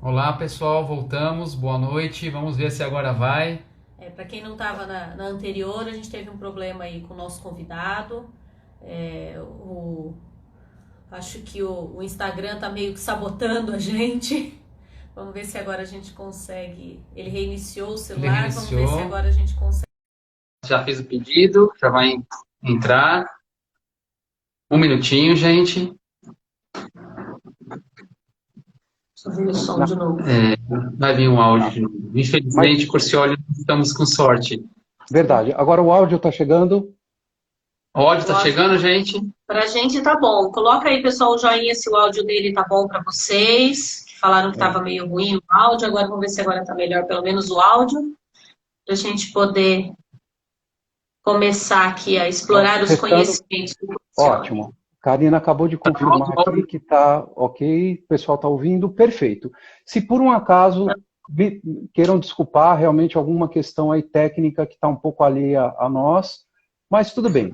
Olá pessoal, voltamos, boa noite, vamos ver se agora vai. Para quem não estava na anterior, a gente teve um problema aí com o nosso convidado. É, o, Acho que o Instagram tá meio que sabotando a gente. Vamos ver se agora a gente consegue. Ele reiniciou o Ele celular, vamos ver se reiniciou, agora a gente consegue. já fiz o pedido, já vai entrar. Um minutinho, gente. Ouvir o som de novo. Vai vir um áudio Tá. de novo. Mas, Infelizmente, Corcioli, estamos com sorte. verdade. Agora o áudio está chegando. O áudio O está áudio chegando, gente? pra gente tá bom. Coloca aí, pessoal, o joinha se o áudio dele tá bom para vocês. Que falaram que É, tava meio ruim o áudio, agora vamos ver se agora tá melhor, pelo menos o áudio, pra gente poder começar aqui a então, explorar os testando. conhecimentos do Corcioli. Ótimo. Karina acabou de Tá pronto confirmar o aqui áudio? que está ok, o pessoal está ouvindo, perfeito. Se por um acaso queiram desculpar realmente alguma questão aí técnica que está um pouco alheia a nós, mas tudo bem,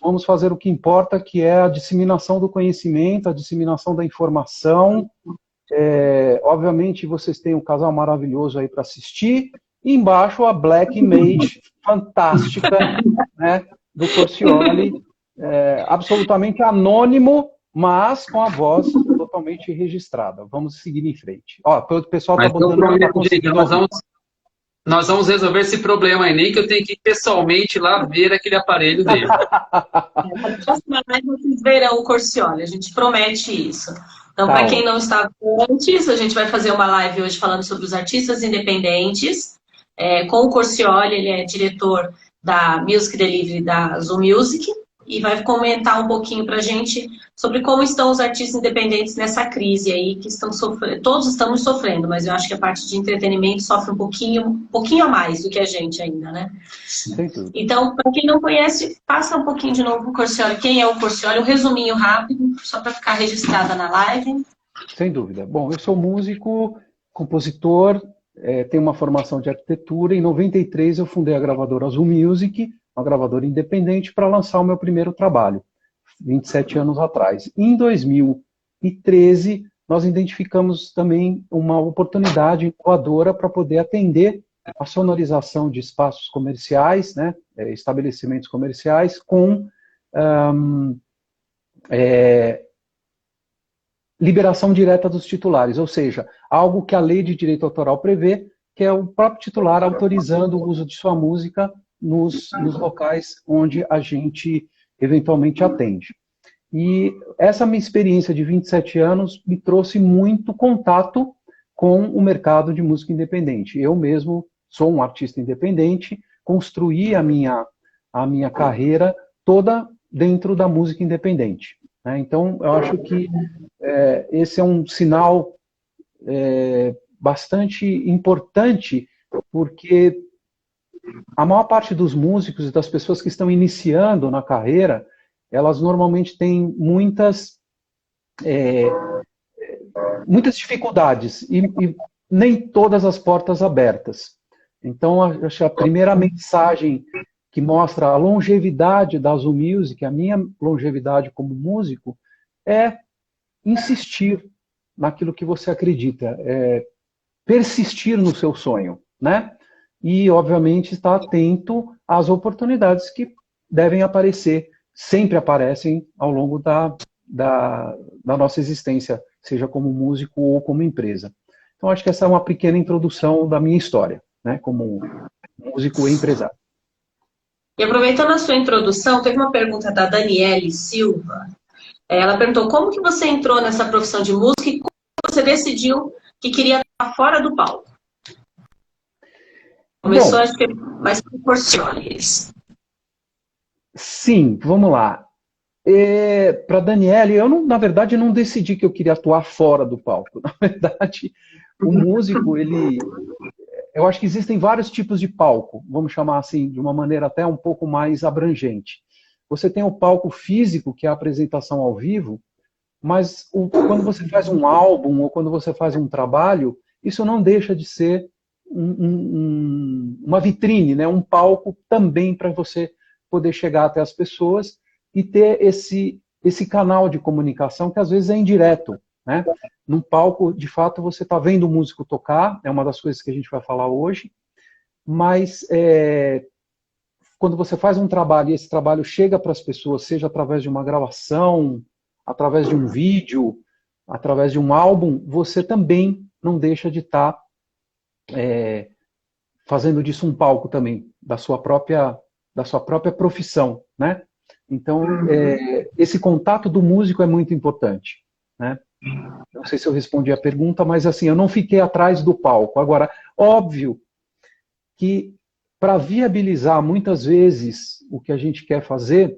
vamos fazer o que importa, que é a disseminação do conhecimento, a disseminação da informação. Obviamente vocês têm um casal maravilhoso aí para assistir, e embaixo a Black Image fantástica, né, do Corcioli, absolutamente anônimo, mas com a voz totalmente registrada. Vamos seguir em frente. Ó, o pessoal está Mas eu botando que está prometo, gente, conseguindo ouvir. nós vamos resolver esse problema aí, nem que eu tenha que ir pessoalmente lá ver aquele aparelho dele. Na próxima live vocês verão o Corcioli, a gente promete isso. Então, Tá para quem não ótimo. estava antes, a gente vai fazer uma live hoje falando sobre os artistas independentes, com o Corcioli, ele é diretor da Music Delivery da Zoom Music, e vai comentar um pouquinho para a gente sobre como estão os artistas independentes nessa crise aí, que estão sofrendo, todos estamos sofrendo, mas eu acho que a parte de entretenimento sofre um pouquinho a mais do que a gente ainda, né? Sem dúvida. Então, para quem não conhece, passa um pouquinho de novo o Corcioli. Quem é o Corcioli? Um resuminho rápido, só para ficar registrada na live. Sem dúvida. Bom, eu sou músico, compositor, tenho uma formação de arquitetura. Em 93 eu fundei a gravadora Azul Music, uma gravadora independente, para lançar o meu primeiro trabalho, 27 anos atrás. Em 2013, nós identificamos também uma oportunidade inovadora para poder atender a sonorização de espaços comerciais, né, estabelecimentos comerciais, com um, liberação direta dos titulares, ou seja, algo que a lei de direito autoral prevê, que é o próprio titular autorizando o uso de sua música nos locais onde a gente eventualmente atende. E essa minha experiência de 27 anos me trouxe muito contato com o mercado de música independente. Eu mesmo sou um artista independente, construí a minha carreira toda dentro da música independente. Né? Então, eu acho que esse é um sinal bastante importante, porque a maior parte dos músicos e das pessoas que estão iniciando na carreira, elas normalmente têm muitas dificuldades e nem todas as portas abertas. Então, acho que a primeira mensagem que mostra a longevidade da Azul Music, a minha longevidade como músico, é insistir naquilo que você acredita, persistir no seu sonho, né? E, obviamente, estar atento às oportunidades que devem aparecer, sempre aparecem ao longo da nossa existência, seja como músico ou como empresa. Então, acho que essa é uma pequena introdução da minha história, né, como músico e empresário. E aproveitando a sua introdução, teve uma pergunta da Daniele Silva. Ela perguntou como que você entrou nessa profissão de música e como você decidiu que queria estar fora do palco. Começou, Bom, acho que mais proporcione isso. sim, vamos lá. Para Daniele, eu, não, na verdade, não decidi que eu queria atuar fora do palco. Na verdade, o músico, eu acho que existem vários tipos de palco, vamos chamar assim, de uma maneira até um pouco mais abrangente. Você tem o palco físico, que é a apresentação ao vivo, mas quando você faz um álbum ou quando você faz um trabalho, isso não deixa de ser uma vitrine, né? Um palco também para você poder chegar até as pessoas e ter esse canal de comunicação que às vezes é indireto, né? Num palco, de fato, você está vendo o músico tocar, é uma das coisas que a gente vai falar hoje, mas quando você faz um trabalho e esse trabalho chega para as pessoas, seja através de uma gravação, através de um vídeo, através de um álbum, você também não deixa de estar fazendo disso um palco também, da sua própria profissão, né? Então, esse contato do músico é muito importante, né? Não sei se eu respondi a pergunta, mas assim, eu não fiquei atrás do palco. Agora, óbvio que para viabilizar muitas vezes o que a gente quer fazer,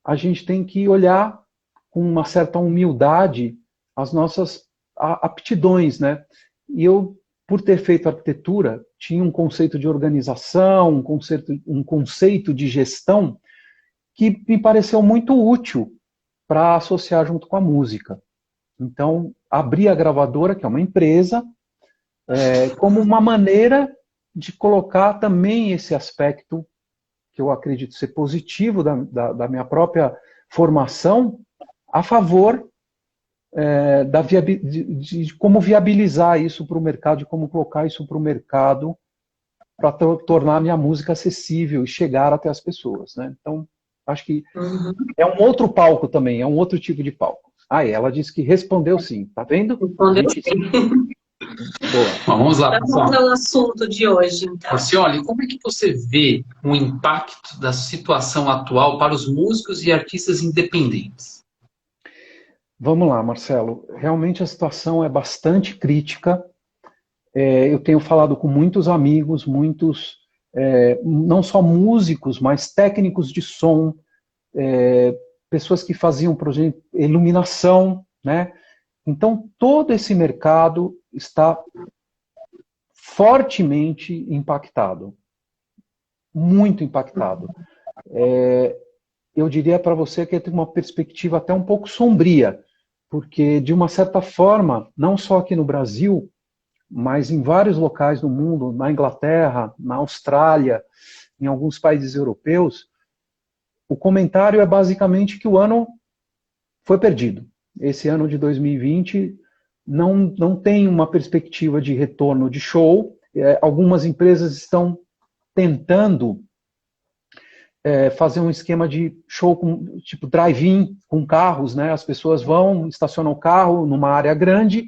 a gente tem que olhar com uma certa humildade as nossas aptidões, né? E eu, por ter feito arquitetura, tinha um conceito de organização, um conceito de gestão que me pareceu muito útil para associar junto com a música. Então, abri a gravadora, que é uma empresa, como uma maneira de colocar também esse aspecto, que eu acredito ser positivo da minha própria formação, a favor de como viabilizar isso para o mercado, de como colocar isso para o mercado, para tornar a minha música acessível e chegar até as pessoas, né? Então, acho que é um outro palco também, é um outro tipo de palco. Ela disse que respondeu sim, tá vendo? Respondeu sim. Boa. Vamos lá, vamos ao assunto de hoje, então. Orcioli, como é que você vê o impacto da situação atual para os músicos e artistas independentes? Vamos lá, Marcelo. Realmente a situação é bastante crítica. Eu tenho falado com muitos amigos, não só músicos, mas técnicos de som, pessoas que faziam, por exemplo, iluminação, né? Então, todo esse mercado está fortemente impactado, muito impactado. Eu diria para você que tem uma perspectiva até um pouco sombria, porque, de uma certa forma, não só aqui no Brasil, mas em vários locais do mundo, na Inglaterra, na Austrália, em alguns países europeus, o comentário é basicamente que o ano foi perdido. Esse ano de 2020 não tem uma perspectiva de retorno de show. Algumas empresas estão tentando fazer um esquema de show tipo drive-in com carros, né? As pessoas vão, estacionam o carro numa área grande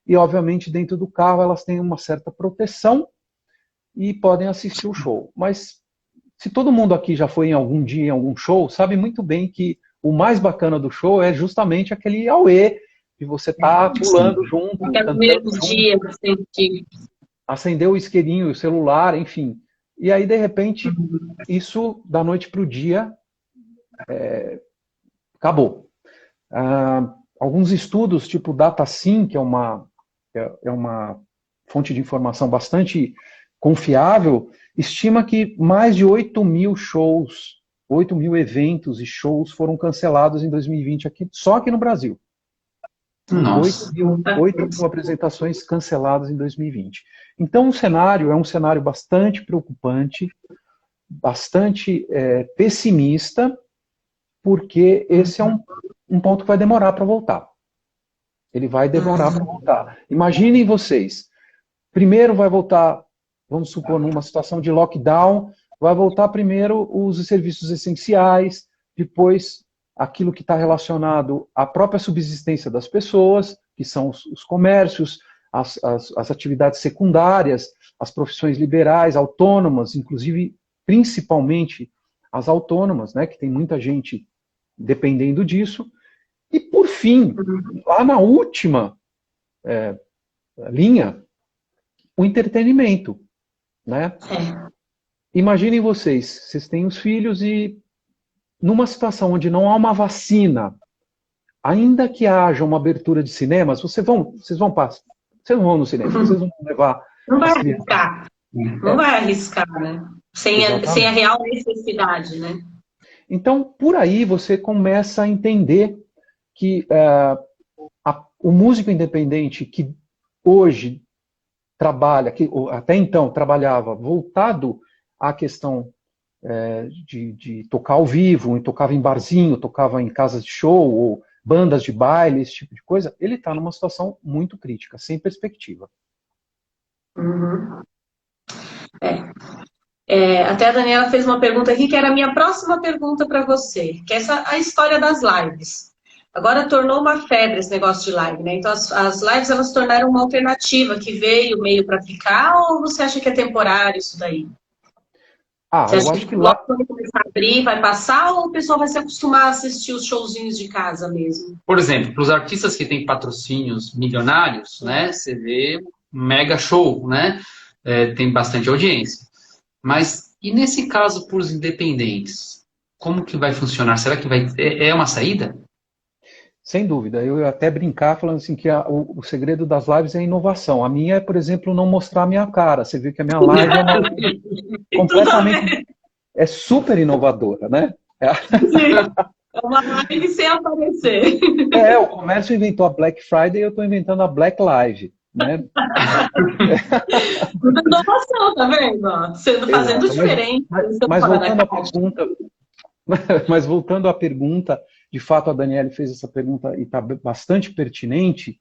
e, obviamente, dentro do carro elas têm uma certa proteção e podem assistir o show. Mas se todo mundo aqui já foi em algum dia em algum show, sabe muito bem que o mais bacana do show é justamente aquele auê, que você tá pulando junto, cantando dia, acendeu o isqueirinho, o celular, enfim. E aí, de repente, isso, da noite para o dia, acabou. Alguns estudos, tipo DataSim, que é uma fonte de informação bastante confiável, estima que mais de 8.000 shows, 8.000 eventos e shows foram cancelados em 2020, só aqui no Brasil. 8.000 apresentações canceladas em 2020. Então, o cenário é um cenário bastante preocupante, bastante pessimista, porque esse é um ponto que vai demorar para voltar. Ele vai demorar para voltar. Imaginem vocês, primeiro vai voltar, vamos supor, numa situação de lockdown, vai voltar primeiro os serviços essenciais, depois aquilo que está relacionado à própria subsistência das pessoas, que são os comércios, as atividades secundárias, as profissões liberais, autônomas, inclusive, principalmente as autônomas, né, que tem muita gente dependendo disso. E, por fim, lá na última linha, o entretenimento, né? Imaginem vocês têm os filhos e numa situação onde não há uma vacina, ainda que haja uma abertura de cinemas, vocês não vão no cinema, vocês vão levar... Não vai arriscar. Não vai arriscar, né? Sem a real necessidade, né? Então, por aí você começa a entender que o músico independente que hoje trabalha, que até então trabalhava voltado à questão de tocar ao vivo, tocava em barzinho, tocava em casas de show, ou bandas de baile, esse tipo de coisa, ele está numa situação muito crítica, sem perspectiva. Uhum. Até a Daniela fez uma pergunta aqui, que era a minha próxima pergunta para você, que é a história das lives. Agora tornou uma febre esse negócio de live, né? Então as lives, elas se tornaram uma alternativa que veio meio para ficar, ou você acha que é temporário isso daí? Você Eu acha acho que que logo lá, quando começar a abrir vai passar, ou o pessoal vai se acostumar a assistir os showzinhos de casa mesmo? Por exemplo, para os artistas que têm patrocínios milionários, né? Você vê um mega show, né? Tem bastante audiência. Mas, e nesse caso, para os independentes? Como que vai funcionar? Será que é uma saída? sem dúvida, eu ia até brincar falando assim que o segredo das lives é a inovação. A minha é, por exemplo, não mostrar a minha cara. Você vê que a minha live é uma live Tudo a completamente, ver. é super inovadora, né? Sim. É uma live sem aparecer. O comércio inventou a Black Friday e eu estou inventando a Black Live, né? Tudo inovação, tá vendo? Ó, sendo fazendo Exato. diferente. Mas Fora da voltando à caixa. pergunta, mas voltando à pergunta, de fato a Daniela fez essa pergunta e está bastante pertinente.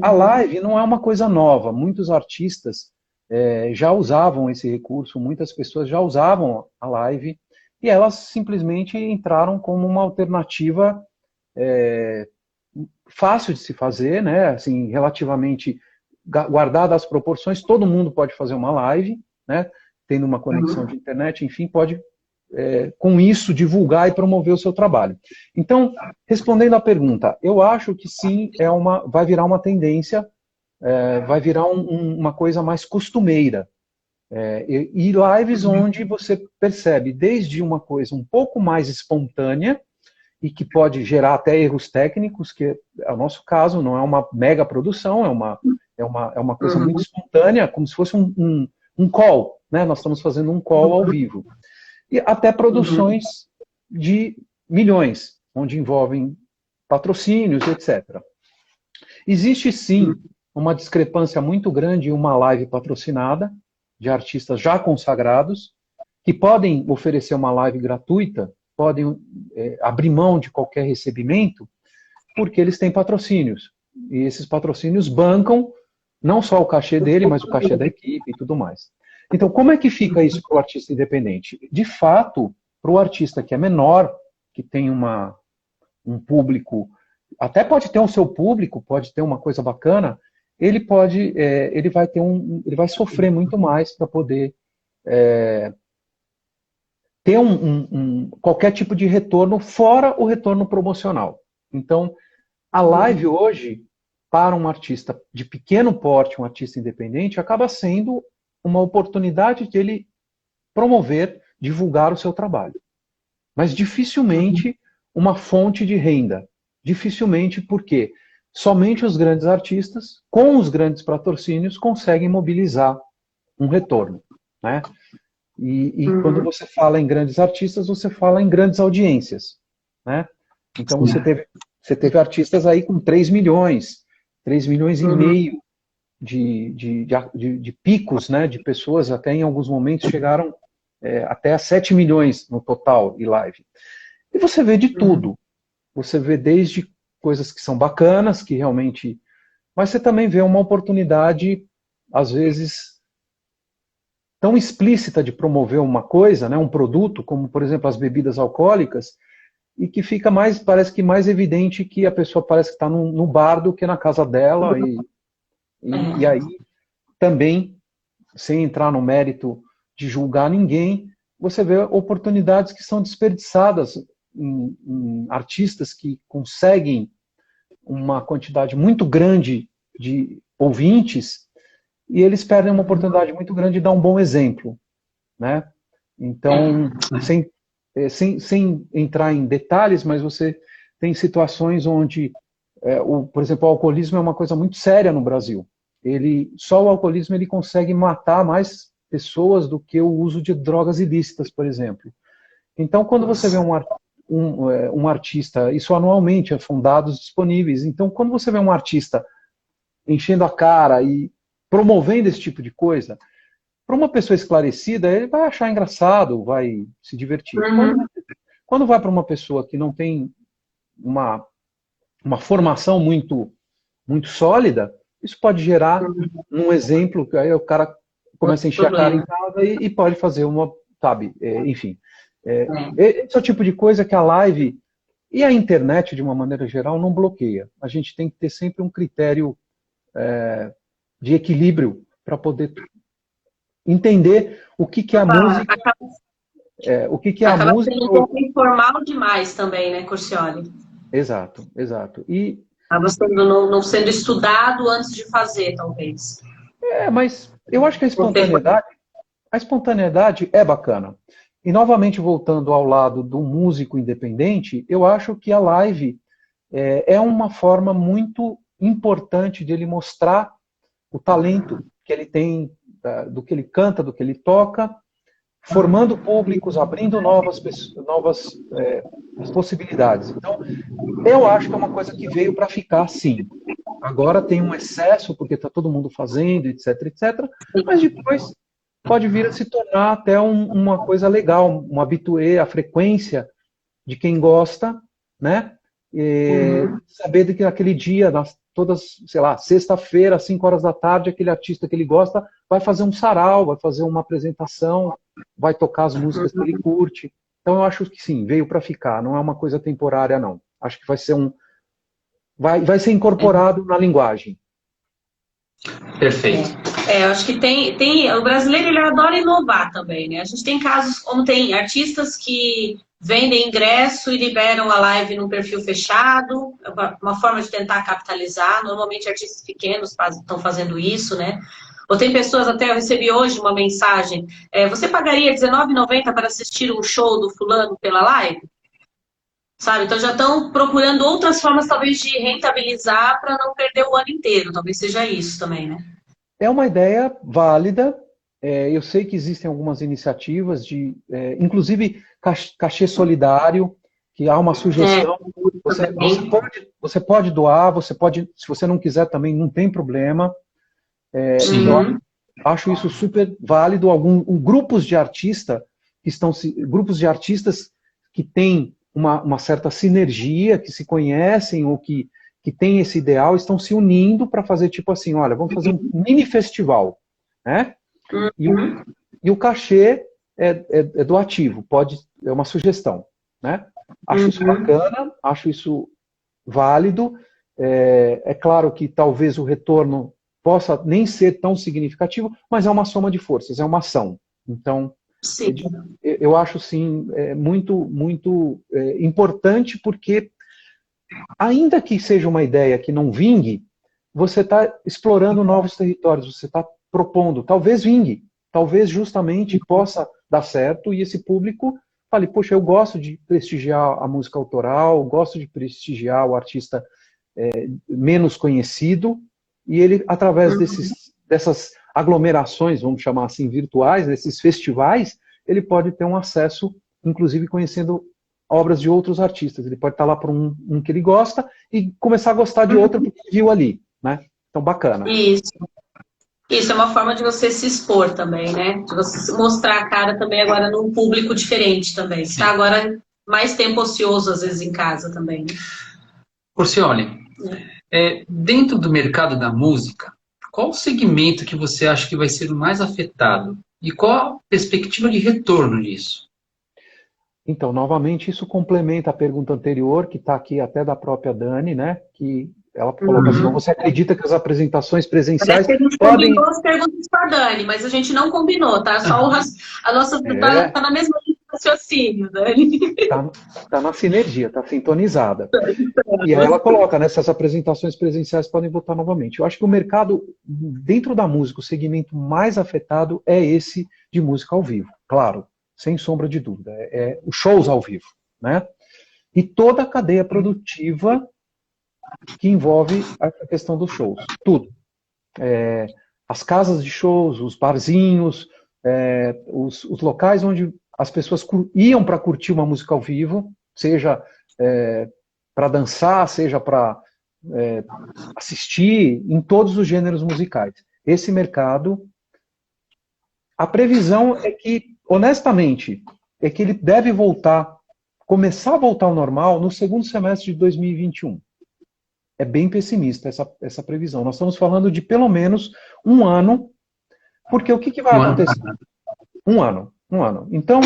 A live não é uma coisa nova. Muitos artistas já usavam esse recurso, muitas pessoas já usavam a live e elas simplesmente entraram como uma alternativa fácil de se fazer, né? Assim, relativamente guardadas as proporções, todo mundo pode fazer uma live, né? Tendo uma conexão de internet, enfim, pode com isso divulgar e promover o seu trabalho. Então, respondendo à pergunta, eu acho que sim, vai virar uma tendência, vai virar uma coisa mais costumeira. E lives onde você percebe desde uma coisa um pouco mais espontânea e que pode gerar até erros técnicos, que é o nosso caso, não é uma mega produção, é uma coisa muito espontânea, como se fosse um call, né? Nós estamos fazendo um call ao vivo. E até produções de milhões, onde envolvem patrocínios, etc. Existe sim uma discrepância muito grande em uma live patrocinada, de artistas já consagrados, que podem oferecer uma live gratuita, podem abrir mão de qualquer recebimento, porque eles têm patrocínios. E esses patrocínios bancam não só o cachê dele, mas o cachê da equipe e tudo mais. Então, como é que fica isso para o artista independente? De fato, para o artista que é menor, que tem um público, até pode ter o seu público, pode ter uma coisa bacana, ele vai sofrer muito mais para poder ter qualquer tipo de retorno fora o retorno promocional. Então, a live hoje, para um artista de pequeno porte, um artista independente, acaba sendo uma oportunidade de ele promover, divulgar o seu trabalho. Mas dificilmente uma fonte de renda. Dificilmente porque somente os grandes artistas, com os grandes patrocínios, conseguem mobilizar um retorno, né? E quando você fala em grandes artistas, você fala em grandes audiências, né? Então você teve artistas aí com 3 milhões e meio de picos, né, de pessoas, até em alguns momentos chegaram até a 7 milhões no total e live. E você vê de tudo. Você vê desde coisas que são bacanas, que realmente... Mas você também vê uma oportunidade, às vezes, tão explícita de promover uma coisa, né, um produto, como, por exemplo, as bebidas alcoólicas, e que fica parece que mais evidente que a pessoa parece que está no bar do que na casa dela, e aí também, sem entrar no mérito de julgar ninguém, você vê oportunidades que são desperdiçadas em artistas que conseguem uma quantidade muito grande de ouvintes e eles perdem uma oportunidade muito grande de dar um bom exemplo, né? Então, sem entrar em detalhes, mas você tem situações onde, por exemplo, o alcoolismo é uma coisa muito séria no Brasil. Só o alcoolismo ele consegue matar mais pessoas do que o uso de drogas ilícitas, por exemplo. Então, quando você vê um artista, isso anualmente, são dados disponíveis, então, quando você vê um artista enchendo a cara e promovendo esse tipo de coisa, para uma pessoa esclarecida, ele vai achar engraçado, vai se divertir. Quando vai para uma pessoa que não tem uma uma formação muito, muito sólida, isso pode gerar um exemplo, que aí o cara começa a encher a cara em casa e pode fazer uma, sabe, enfim. Esse é o tipo de coisa que a live e a internet, de uma maneira geral, não bloqueia. A gente tem que ter sempre um critério de equilíbrio para poder entender o que é a música. O que é a música. Sendo um pouco informal demais também, né, Corcioli? Exato, exato. E acaba não sendo estudado antes de fazer, talvez. Mas eu acho que a espontaneidade é bacana. E, novamente, voltando ao lado do músico independente, eu acho que a live é uma forma muito importante de ele mostrar o talento que ele tem, do que ele canta, do que ele toca, formando públicos, abrindo novas possibilidades. Então, eu acho que é uma coisa que veio para ficar, sim. Agora tem um excesso, porque está todo mundo fazendo, etc, etc. Mas depois pode vir a se tornar até uma coisa legal, um habitué, a frequência de quem gosta, né? Saber de que naquele dia, sei lá, sexta-feira, às 5 horas da tarde, aquele artista que ele gosta vai fazer um sarau, vai fazer uma apresentação, vai tocar as músicas que ele curte. Então eu acho que sim, veio para ficar, não é uma coisa temporária, não. Acho que vai ser vai ser incorporado na linguagem. Perfeito. Eu acho que o brasileiro ele adora inovar também, né? A gente tem casos como tem artistas que vendem ingresso e liberam a live num perfil fechado, uma forma de tentar capitalizar. Normalmente artistas pequenos estão fazendo isso, né? Ou tem pessoas, até eu recebi hoje uma mensagem, você pagaria R$19,90 para assistir um show do fulano pela live? Sabe? Então já estão procurando outras formas, talvez, de rentabilizar para não perder o ano inteiro. Talvez seja isso também, né? É uma ideia válida. Eu sei que existem algumas iniciativas de, inclusive, cachê solidário, que há uma sugestão. Você pode doar, se você não quiser também, não tem problema. Eu acho isso super válido. Grupos de artistas que têm uma certa sinergia, que se conhecem ou que têm esse ideal, estão se unindo para fazer tipo assim, olha, vamos fazer um mini festival, né? E o cachê é doativo, é uma sugestão, né? Acho isso bacana, acho isso válido. É claro que talvez o retorno possa nem ser tão significativo, mas é uma soma de forças, é uma ação. Então, sim, eu acho, sim, muito, muito importante, porque ainda que seja uma ideia que não vingue, você está explorando novos territórios, você está propondo, talvez vingue, talvez justamente possa dar certo e esse público fale, poxa, eu gosto de prestigiar a música autoral, gosto de prestigiar o artista menos conhecido, e ele, através dessas aglomerações, vamos chamar assim, virtuais, desses festivais, ele pode ter um acesso, inclusive conhecendo obras de outros artistas. Ele pode estar lá por um que ele gosta e começar a gostar de outro porque viu ali, né? Então, bacana. Isso é uma forma de você se expor também, né? De você mostrar a cara também agora num público diferente também. Está agora mais tempo ocioso, às vezes, em casa também. Né? Corcioli, dentro do mercado da música, qual o segmento que você acha que vai ser o mais afetado? E qual a perspectiva de retorno disso? Então, novamente, isso complementa a pergunta anterior, que está aqui até da própria Dani, né? Que ela coloca assim, você acredita que as apresentações presenciais a gente podem... combinou as perguntas com a Dani, mas a gente não combinou, tá? Só a nossa tá na mesma linha de raciocínio, Dani. Tá na sinergia, tá sintonizada. E aí ela coloca, né? Se as apresentações presenciais podem voltar novamente. Eu acho que o mercado, dentro da música, o segmento mais afetado é esse de música ao vivo, claro. Sem sombra de dúvida, os shows ao vivo, né? E toda a cadeia produtiva que envolve a questão dos shows, tudo. As casas de shows, os barzinhos, os locais onde as pessoas iam para curtir uma música ao vivo, seja para dançar, seja para assistir, em todos os gêneros musicais. Esse mercado, a previsão é que, honestamente, é que ele deve começar a voltar ao normal no segundo semestre de 2021. é bem pessimista essa previsão. Nós estamos falando de pelo menos um ano, porque o que vai acontecer? Um ano. Então,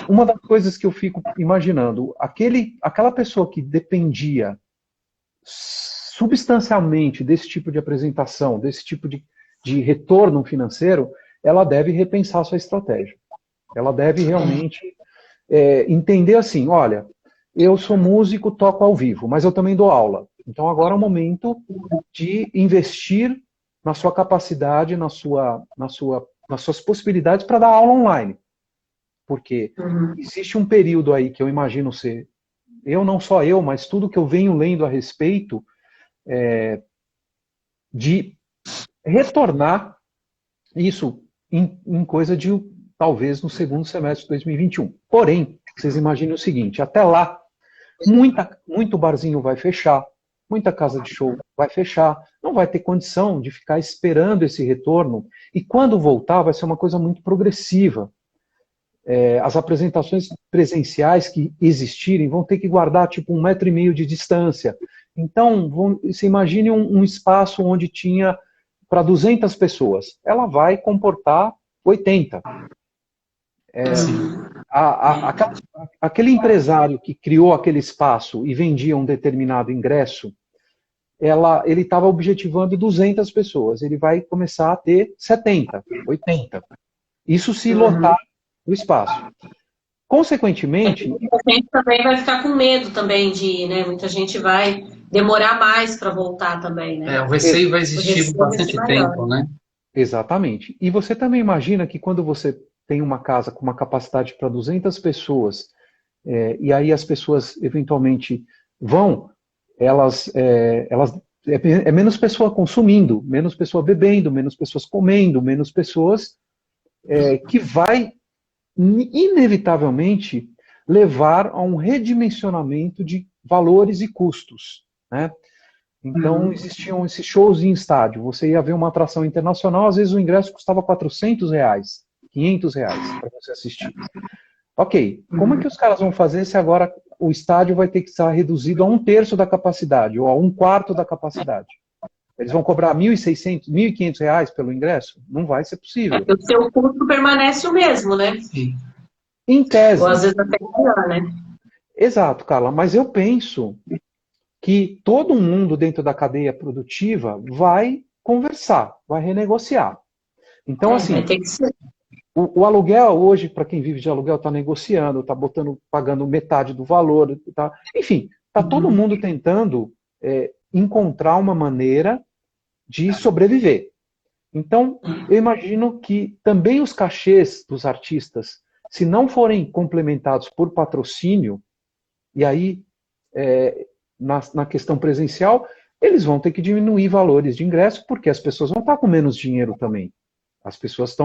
uma das coisas que eu fico imaginando, aquela pessoa que dependia substancialmente desse tipo de apresentação, desse tipo de retorno financeiro, ela deve repensar sua estratégia. Ela deve realmente entender assim, olha, eu sou músico, toco ao vivo, mas eu também dou aula. Então agora é o momento de investir na sua capacidade, nas suas possibilidades para dar aula online. Porque existe um período aí que eu imagino ser, não só eu, mas tudo que eu venho lendo a respeito, de retornar isso em coisa de, talvez, no segundo semestre de 2021. Porém, vocês imaginem o seguinte, até lá, muito barzinho vai fechar, muita casa de show vai fechar, não vai ter condição de ficar esperando esse retorno, e quando voltar vai ser uma coisa muito progressiva. As apresentações presenciais que existirem vão ter que guardar tipo 1,5 metro de distância. Então, você imagine um espaço onde tinha para 200 pessoas. Ela vai comportar 80. Aquele empresário que criou aquele espaço e vendia um determinado ingresso, ele estava objetivando 200 pessoas. Ele vai começar a ter 70, 80. Isso se lotar o espaço. Consequentemente... Muita gente também vai ficar com medo também de ir, né? Muita gente vai demorar mais para voltar também, né? O receio vai existir por bastante tempo, né? Exatamente. E você também imagina que quando você tem uma casa com uma capacidade para 200 pessoas, e aí as pessoas eventualmente vão, é menos pessoa consumindo, menos pessoa bebendo, menos pessoas comendo, menos pessoas que vai inevitavelmente levar a um redimensionamento de valores e custos, né? Então, existiam esses shows em estádio. Você ia ver uma atração internacional, às vezes o ingresso custava R$400, R$500 para você assistir. Ok, como é que os caras vão fazer se agora o estádio vai ter que estar reduzido a 1/3 da capacidade, ou a 1/4 da capacidade? Eles vão cobrar R$1.600, R$1.500 pelo ingresso? Não vai ser possível. O seu custo permanece o mesmo, né? Sim. Em tese. Ou às vezes até melhor, né? Exato, Carla. Mas eu penso que todo mundo dentro da cadeia produtiva vai conversar, vai renegociar. Então, assim, vai ter que ser. O aluguel hoje, para quem vive de aluguel, está negociando, está pagando metade do valor, enfim, está todo mundo tentando encontrar uma maneira de sobreviver. Então, eu imagino que também os cachês dos artistas, se não forem complementados por patrocínio, e aí, na questão presencial, eles vão ter que diminuir valores de ingresso, porque as pessoas vão estar com menos dinheiro também. As pessoas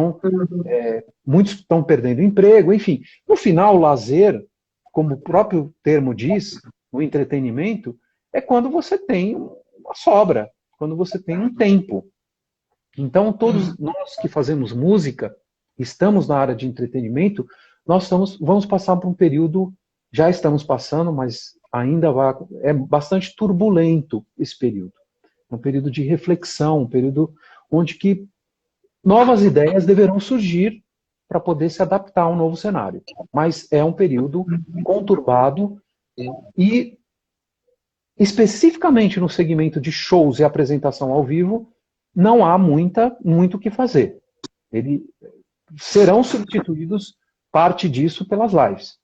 muitos estão perdendo emprego, enfim. No final, o lazer, como o próprio termo diz, o entretenimento, é quando você tem uma sobra, quando você tem um tempo. Então, todos nós que fazemos música, estamos na área de entretenimento, nós vamos passar por um período, já estamos passando, mas ainda é bastante turbulento esse período. É um período de reflexão, um período onde que novas ideias deverão surgir para poder se adaptar a um novo cenário. Mas é um período conturbado e, especificamente no segmento de shows e apresentação ao vivo, não há muito o que fazer. Serão substituídos parte disso pelas lives.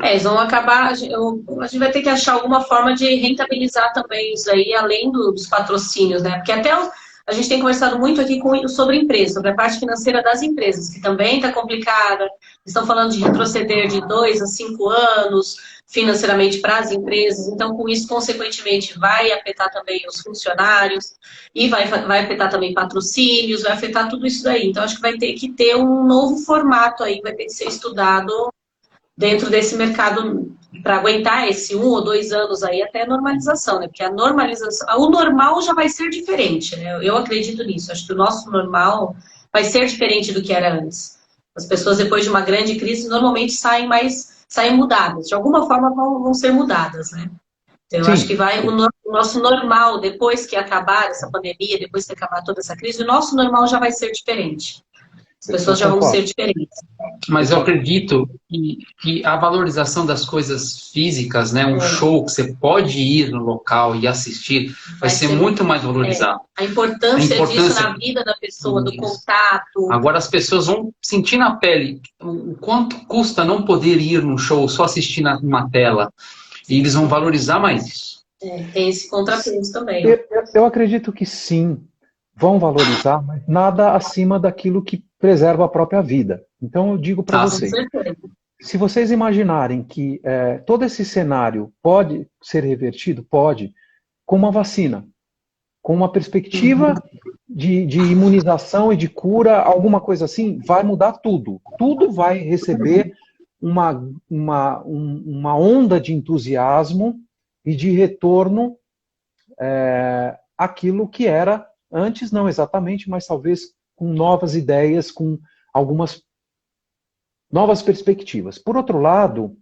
Eles vão acabar, a gente vai ter que achar alguma forma de rentabilizar também isso aí, além dos patrocínios, né? Porque até a gente tem conversado muito aqui sobre empresas, sobre a parte financeira das empresas, que também está complicada. Estão falando de retroceder de 2 a 5 anos financeiramente para as empresas. Então, com isso, consequentemente, vai afetar também os funcionários e vai afetar também patrocínios, vai afetar tudo isso daí. Então, acho que vai ter que ter um novo formato aí, vai ter que ser estudado dentro desse mercado para aguentar esse 1 ou 2 anos aí até a normalização, né? Porque a normalização, o normal já vai ser diferente, né? Eu acredito nisso. Acho que o nosso normal vai ser diferente do que era antes. As pessoas, depois de uma grande crise, normalmente saem mais saem mudadas. De alguma forma vão ser mudadas, né? Então, eu acho que o nosso normal, depois que acabar essa pandemia, depois que acabar toda essa crise, o nosso normal já vai ser diferente. As pessoas já vão ser diferentes. Mas eu acredito que a valorização das coisas físicas, né, um show que você pode ir no local e assistir, vai ser muito mais valorizado. A importância disso na vida da pessoa, do contato. Agora as pessoas vão sentir na pele o quanto custa não poder ir num show, só assistir numa tela. E eles vão valorizar mais isso. Tem esse contrapeso também. Eu acredito que sim, vão valorizar, mas nada acima daquilo que preserva a própria vida. Então eu digo para vocês, se vocês imaginarem que todo esse cenário pode ser revertido, pode, com uma vacina, com uma perspectiva de imunização e de cura, alguma coisa assim, vai mudar tudo. Tudo vai receber uma onda de entusiasmo e de retorno àquilo que era antes, não exatamente, mas talvez com novas ideias, com algumas novas perspectivas. Por outro lado,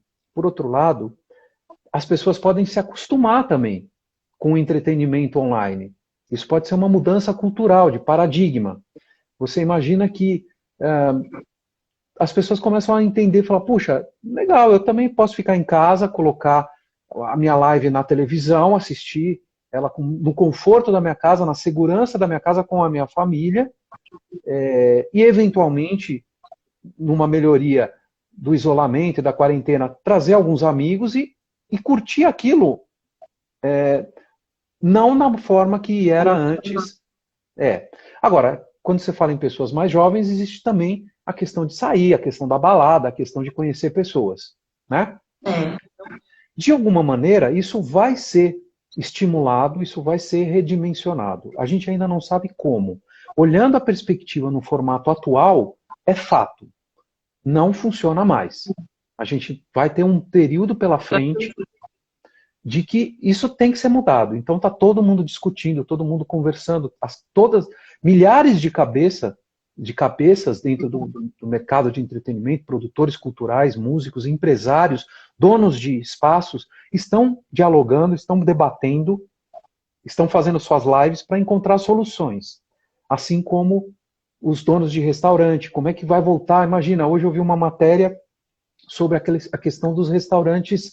as pessoas podem se acostumar também com o entretenimento online. Isso pode ser uma mudança cultural, de paradigma. Você imagina que as pessoas começam a entender, falar, puxa, legal, eu também posso ficar em casa, colocar a minha live na televisão, assistir ela no conforto da minha casa, na segurança da minha casa, com a minha família, e eventualmente, numa melhoria do isolamento e da quarentena, trazer alguns amigos e curtir aquilo, não na forma que era antes. Agora, quando você fala em pessoas mais jovens, existe também a questão de sair, a questão da balada, a questão de conhecer pessoas, né? De alguma maneira, isso vai ser estimulado, isso vai ser redimensionado. A gente ainda não sabe como. Olhando a perspectiva no formato atual, é fato. Não funciona mais. A gente vai ter um período pela frente de que isso tem que ser mudado. Então está todo mundo discutindo, todo mundo conversando, milhares de cabeças dentro do mercado de entretenimento, produtores culturais, músicos, empresários, donos de espaços, estão dialogando, estão debatendo, estão fazendo suas lives para encontrar soluções. Assim como os donos de restaurante, como é que vai voltar? Imagina, hoje eu vi uma matéria sobre a questão dos restaurantes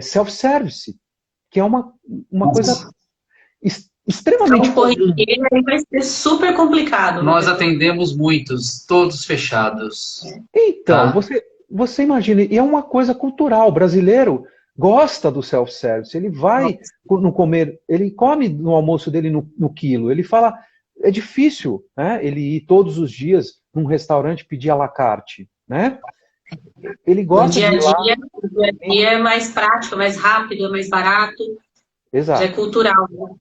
self-service, que é uma coisa extremamente... Vai ser super complicado. Nós atendemos muitos, todos fechados. Então, você imagina, e é uma coisa cultural. O brasileiro gosta do self-service. Ele vai no comer, ele come no almoço dele no quilo. Ele fala, é difícil, né, ele ir todos os dias num restaurante pedir à la carte, né? Ele gosta de ir lá. O dia a dia é mais prático, mais rápido, é mais barato. Exato. É cultural. Né?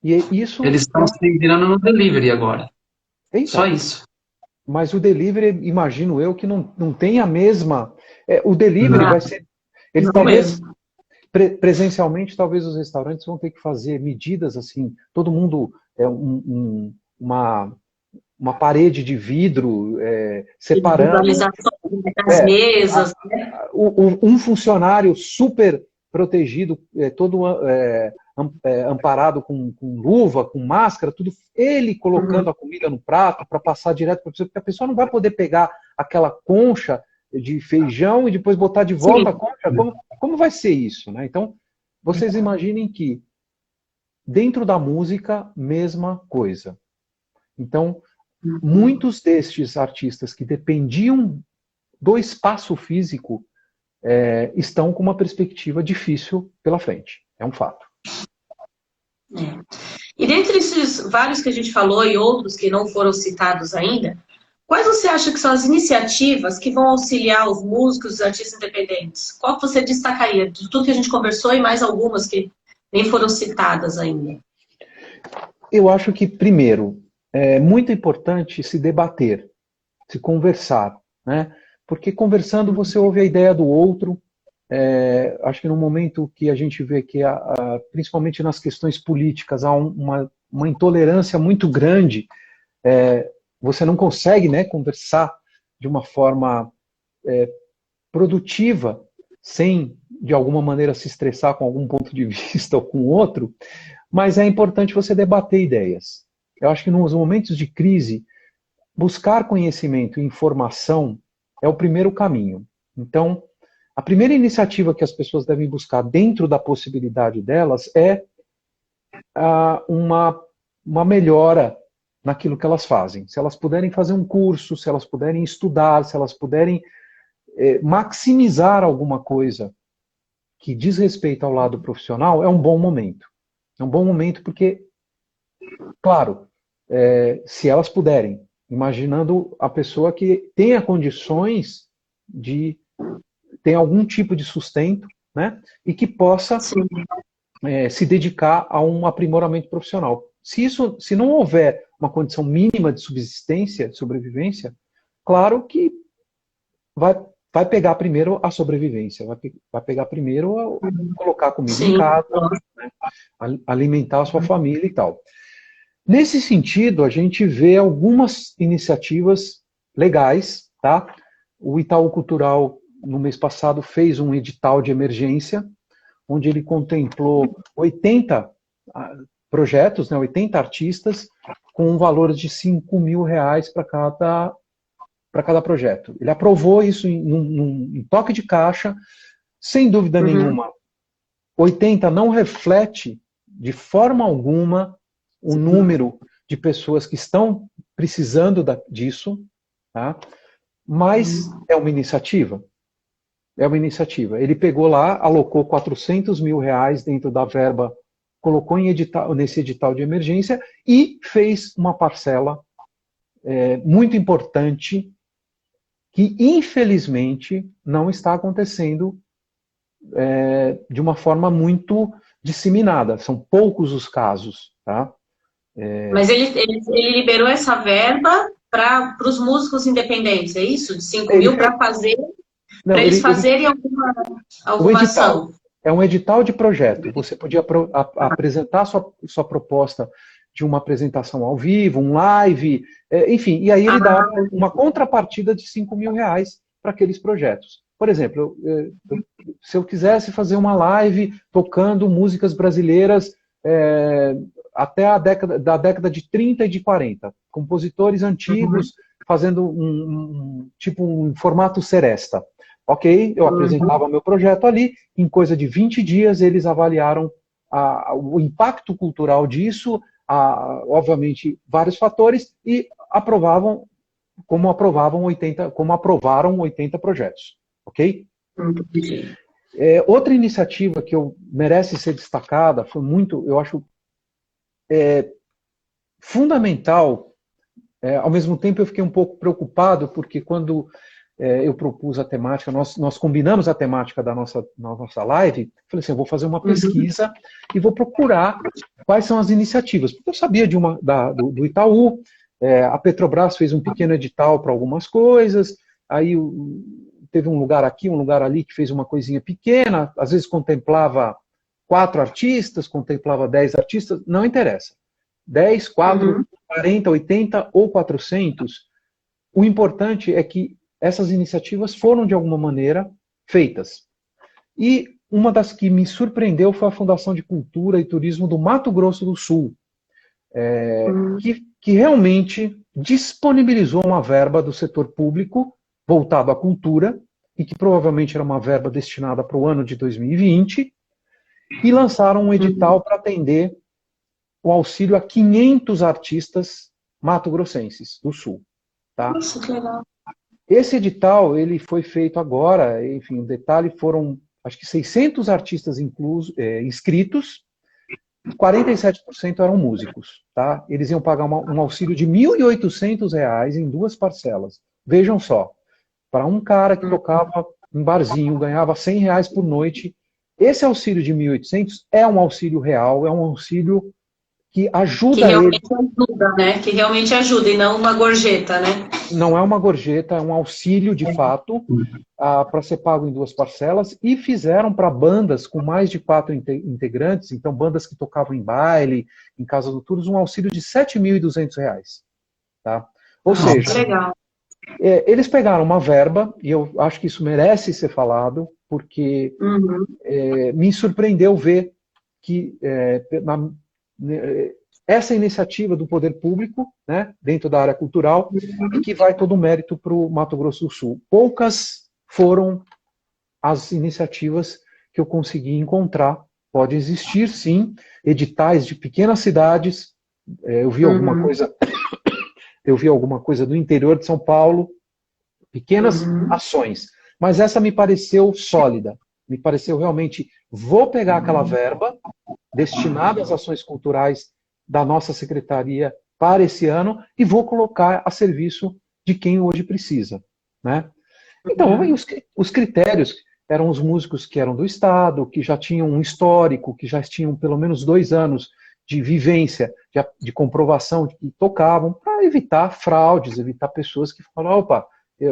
E isso... Eles estão se virando no delivery agora. Então, só isso. Mas o delivery, imagino eu, que não tem a mesma... o delivery vai ser... Ele talvez... Presencialmente, talvez os restaurantes vão ter que fazer medidas assim, todo mundo uma parede de vidro separando das mesas, um funcionário super protegido, todo amparado com luva, com máscara, tudo, ele colocando a comida no prato para passar direto para a pessoa, porque a pessoa não vai poder pegar aquela concha de feijão e depois botar de volta a concha. Como vai ser isso, né? Então, vocês imaginem que dentro da música, mesma coisa. Então, muitos destes artistas que dependiam do espaço físico estão com uma perspectiva difícil pela frente. É um fato. E dentre esses vários que a gente falou e outros que não foram citados ainda, quais você acha que são as iniciativas que vão auxiliar os músicos, os artistas independentes? Qual você destacaria de tudo que a gente conversou e mais algumas que nem foram citadas ainda? Eu acho que, primeiro, é muito importante se debater, se conversar, né? Porque conversando você ouve a ideia do outro. Acho que no momento que a gente vê que, principalmente nas questões políticas, há uma intolerância muito grande, você não consegue, né, conversar de uma forma produtiva sem, de alguma maneira, se estressar com algum ponto de vista ou com outro, mas é importante você debater ideias. Eu acho que nos momentos de crise, buscar conhecimento e informação é o primeiro caminho. Então, a primeira iniciativa que as pessoas devem buscar dentro da possibilidade delas é uma melhora naquilo que elas fazem. Se elas puderem fazer um curso, se elas puderem estudar, se elas puderem maximizar alguma coisa que diz respeito ao lado profissional, é um bom momento. É um bom momento porque, claro, se elas puderem, imaginando a pessoa que tenha condições de ter algum tipo de sustento, né, e que possa se dedicar a um aprimoramento profissional. Se não houver uma condição mínima de subsistência, sobrevivência, claro que vai pegar primeiro a sobrevivência, vai pegar primeiro colocar comida em casa, né, alimentar a sua família e tal. Nesse sentido, a gente vê algumas iniciativas legais, tá? O Itaú Cultural, no mês passado, fez um edital de emergência, onde ele contemplou 80 projetos, né, 80 artistas, com um valor de R$5.000 para cada projeto. Ele aprovou isso em toque de caixa, sem dúvida nenhuma. 80 não reflete, de forma alguma, o número de pessoas que estão precisando disso, tá? Mas é uma iniciativa. É uma iniciativa. Ele pegou lá, alocou R$400.000 dentro da verba, colocou nesse edital de emergência e fez uma parcela muito importante que, infelizmente, não está acontecendo de uma forma muito disseminada. São poucos os casos, tá? Mas ele liberou essa verba para os músicos independentes, é isso? De 5.000 para fazer, para eles fazerem alguma ação. É um edital de projeto. Você podia apresentar sua proposta de uma apresentação ao vivo, um live, enfim, e aí ele dá uma contrapartida de R$5.000 para aqueles projetos. Por exemplo, se eu quisesse fazer uma live tocando músicas brasileiras até da década de 30 e de 40, compositores antigos fazendo um formato seresta. Ok, eu apresentava meu projeto ali, em coisa de 20 dias eles avaliaram o impacto cultural disso, obviamente vários fatores, e aprovaram 80 projetos. Ok? Outra iniciativa que merece ser destacada, foi muito, eu acho, fundamental. Ao mesmo tempo eu fiquei um pouco preocupado, porque quando eu propus a temática, nós combinamos a temática da nossa live, falei assim, eu vou fazer uma pesquisa e vou procurar quais são as iniciativas, porque eu sabia do Itaú, a Petrobras fez um pequeno edital para algumas coisas, aí teve um lugar aqui, um lugar ali que fez uma coisinha pequena, às vezes contemplava 4 artistas, contemplava 10 artistas, não interessa. 10, 4, 40, 80 ou 400, o importante é que essas iniciativas foram, de alguma maneira, feitas. E uma das que me surpreendeu foi a Fundação de Cultura e Turismo do Mato Grosso do Sul, que realmente disponibilizou uma verba do setor público voltado à cultura, e que provavelmente era uma verba destinada para o ano de 2020, e lançaram um edital para atender o auxílio a 500 artistas mato-grossenses do Sul. Tá? Nossa, que legal. Esse edital ele foi feito agora, enfim, o detalhe foram, acho que 600 artistas inscritos, 47% eram músicos. Tá? Eles iam pagar um auxílio de R$1.800 em 2 parcelas. Vejam só, para um cara que tocava em barzinho, ganhava R$100 por noite, esse auxílio de 1.800 é um auxílio real, é um auxílio que ajuda ele. Ajuda, né? Que realmente ajuda, e não uma gorjeta, né? Não é uma gorjeta, é um auxílio de fato, para ser pago em 2 parcelas, e fizeram para bandas com mais de 4 integrantes, então bandas que tocavam em baile, em casa noturnas, um auxílio de R$7.200. Tá? Ou seja, legal. Eles pegaram uma verba, e eu acho que isso merece ser falado, porque me surpreendeu ver que essa iniciativa do poder público, né, dentro da área cultural, e que vai todo o mérito para o Mato Grosso do Sul. Poucas foram as iniciativas que eu consegui encontrar. Pode existir, sim, editais de pequenas cidades. Eu vi alguma coisa do interior de São Paulo, pequenas ações. Mas essa me pareceu sólida. Me pareceu realmente, vou pegar aquela verba destinada às ações culturais da nossa secretaria para esse ano e vou colocar a serviço de quem hoje precisa, né? Então, os critérios eram os músicos que eram do Estado, que já tinham um histórico, que já tinham pelo menos 2 anos de vivência, de comprovação de que tocavam, para evitar fraudes, evitar pessoas que falam, opa,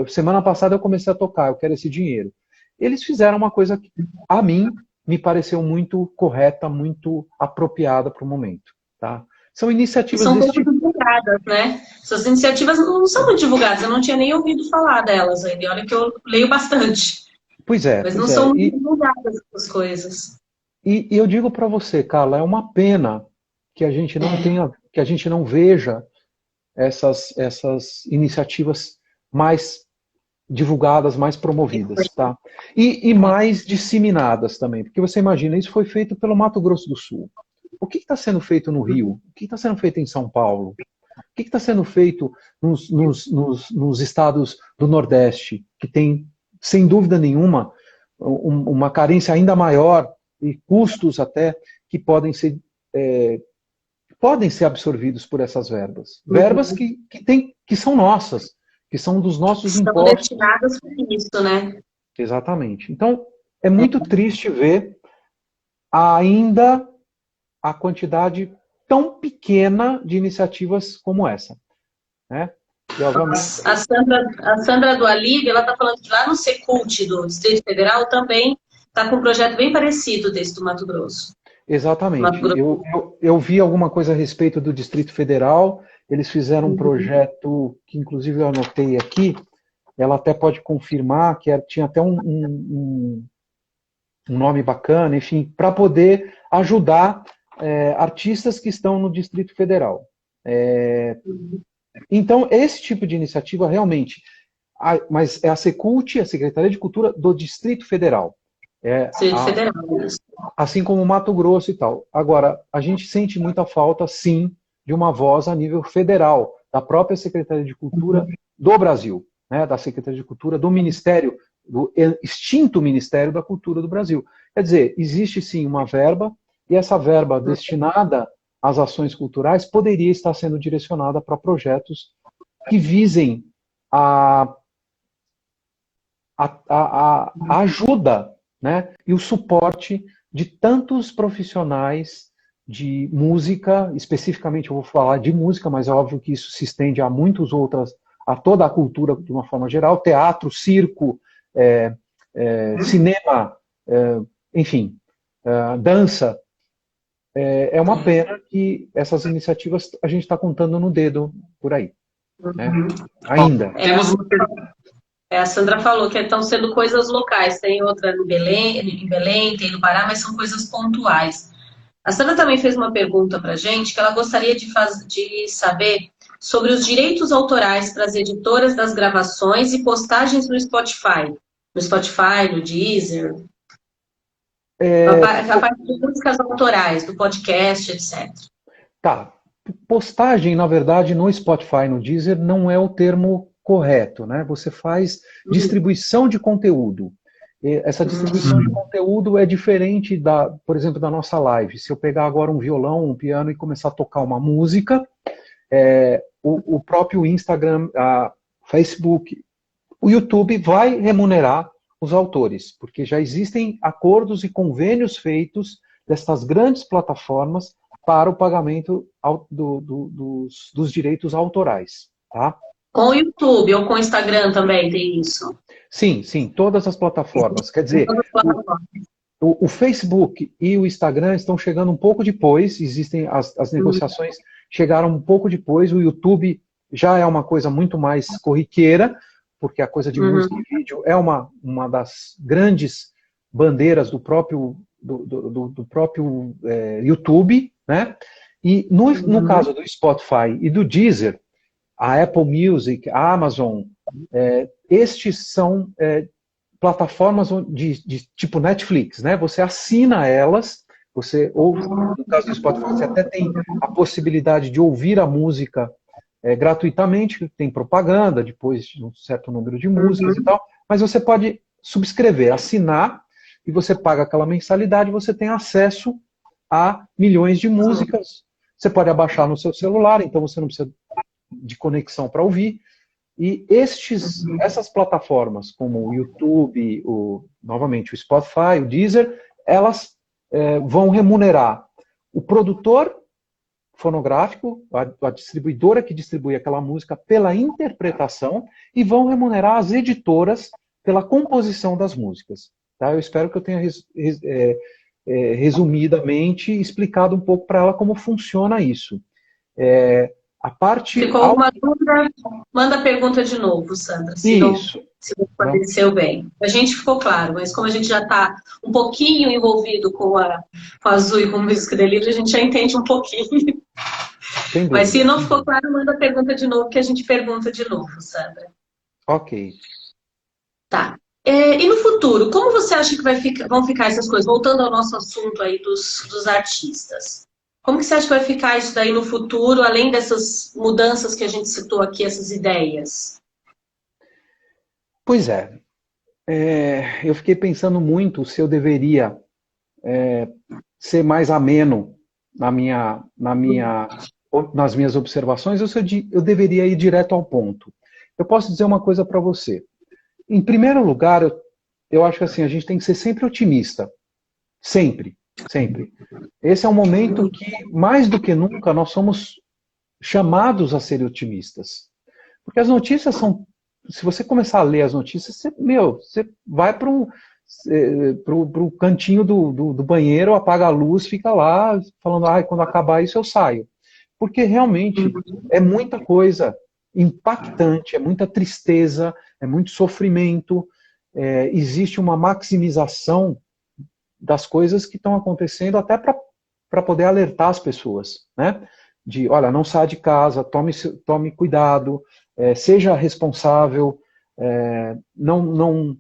semana passada eu comecei a tocar, eu quero esse dinheiro. Eles fizeram uma coisa que, a mim, me pareceu muito correta, muito apropriada para o momento. Tá? São iniciativas são pouco divulgadas, né? Essas iniciativas não são muito divulgadas, eu não tinha nem ouvido falar delas ainda. Olha que eu leio bastante. Pois é. Mas não são muito divulgadas essas coisas. E eu digo para você, Carla, é uma pena que a gente não tenha, que a gente não veja essas iniciativas mais divulgadas, mais promovidas, tá? E mais disseminadas também, porque você imagina, isso foi feito pelo Mato Grosso do Sul. O que está sendo feito no Rio? O que está sendo feito em São Paulo? O que está sendo feito nos estados do Nordeste, que tem, sem dúvida nenhuma, uma carência ainda maior e custos até que podem ser absorvidos por essas verbas. Verbas que são nossas, que são dos nossos impostos. Estão destinadas para isso, né? Exatamente. Então, é muito triste ver ainda a quantidade tão pequena de iniciativas como essa, né? E, obviamente... a Sandra do Alívio, ela está falando que lá no Secult do Distrito Federal também está com um projeto bem parecido desse do Mato Grosso. Exatamente. Eu vi alguma coisa a respeito do Distrito Federal, eles fizeram um projeto que, inclusive, eu anotei aqui, ela até pode confirmar, que tinha até um nome bacana, enfim, para poder ajudar artistas que estão no Distrito Federal. Então, esse tipo de iniciativa realmente, mas é a Secult, a Secretaria de Cultura do Distrito Federal. Federal. Assim como o Mato Grosso e tal. Agora, a gente sente muita falta, sim, de uma voz a nível federal, da própria Secretaria de Cultura do Brasil, né, da Secretaria de Cultura do Ministério, do extinto Ministério da Cultura do Brasil. Quer dizer, existe sim uma verba, e essa verba destinada às ações culturais poderia estar sendo direcionada para projetos que visem a ajuda, né, e o suporte de tantos profissionais de música, especificamente eu vou falar de música, mas é óbvio que isso se estende a muitas outras, a toda a cultura de uma forma geral, teatro, circo, cinema, enfim, dança. É uma pena que essas iniciativas a gente está contando no dedo por aí, né? Ainda. A Sandra falou que estão sendo coisas locais, tem outra em Belém, tem no Pará, mas são coisas pontuais. A Sandra também fez uma pergunta para a gente, que ela gostaria de saber sobre os direitos autorais para as editoras das gravações e postagens no Spotify. No Deezer. A parte de músicas autorais, do podcast, etc. Tá. Postagem, na verdade, no Spotify, no Deezer, não é o termo correto, né? Você faz distribuição de conteúdo. Essa distribuição de conteúdo é diferente, por exemplo, da nossa live. Se eu pegar agora um violão, um piano e começar a tocar uma música, o próprio Instagram, Facebook, o YouTube vai remunerar os autores, porque já existem acordos e convênios feitos destas grandes plataformas para o pagamento dos direitos autorais, tá? Com o YouTube ou com o Instagram também tem isso? Sim, todas as plataformas. Quer dizer, o Facebook e o Instagram estão chegando um pouco depois, existem as negociações chegaram um pouco depois, o YouTube já é uma coisa muito mais corriqueira, porque a coisa de música e vídeo é uma das grandes bandeiras do próprio, YouTube, né? E no caso do Spotify e do Deezer, a Apple Music, a Amazon, estes são plataformas de tipo Netflix, né? Você assina elas, ou no caso do Spotify, você até tem a possibilidade de ouvir a música gratuitamente, tem propaganda depois de um certo número de músicas e tal, mas você pode subscrever, assinar, e você paga aquela mensalidade, você tem acesso a milhões de músicas. Você pode abaixar no seu celular, então você não precisa de conexão para ouvir. E essas plataformas, como o YouTube, novamente o Spotify, o Deezer, elas vão remunerar o produtor fonográfico, a distribuidora que distribui aquela música pela interpretação, e vão remunerar as editoras pela composição das músicas. Tá? Eu espero que eu tenha resumidamente explicado um pouco para ela como funciona isso. A parte... Ficou alguma dúvida? Manda a pergunta de novo, Sandra, se não esclareceu bem. A gente ficou claro, mas como a gente já está um pouquinho envolvido com a Azul e com o Music Delivery, a gente já entende um pouquinho. Mas se não ficou claro, manda a pergunta de novo, que a gente pergunta de novo, Sandra. Ok. Tá. E no futuro, como você acha que vão ficar essas coisas? Voltando ao nosso assunto aí dos artistas. Como que você acha que vai ficar isso daí no futuro, além dessas mudanças que a gente citou aqui, essas ideias? Pois é. Eu fiquei pensando muito se eu deveria ser mais ameno nas minhas observações, ou se eu deveria ir direto ao ponto. Eu posso dizer uma coisa para você. Em primeiro lugar, eu acho que assim, a gente tem que ser sempre otimista. Sempre. Sempre. Esse é um momento que, mais do que nunca, nós somos chamados a ser otimistas. Porque as notícias são... Se você começar a ler as notícias, você vai para o cantinho do banheiro, apaga a luz, fica lá falando, quando acabar isso eu saio. Porque realmente é muita coisa impactante, é muita tristeza, é muito sofrimento, existe uma maximização das coisas que estão acontecendo até para poder alertar as pessoas, né? De, olha, não saia de casa, tome cuidado, seja responsável, não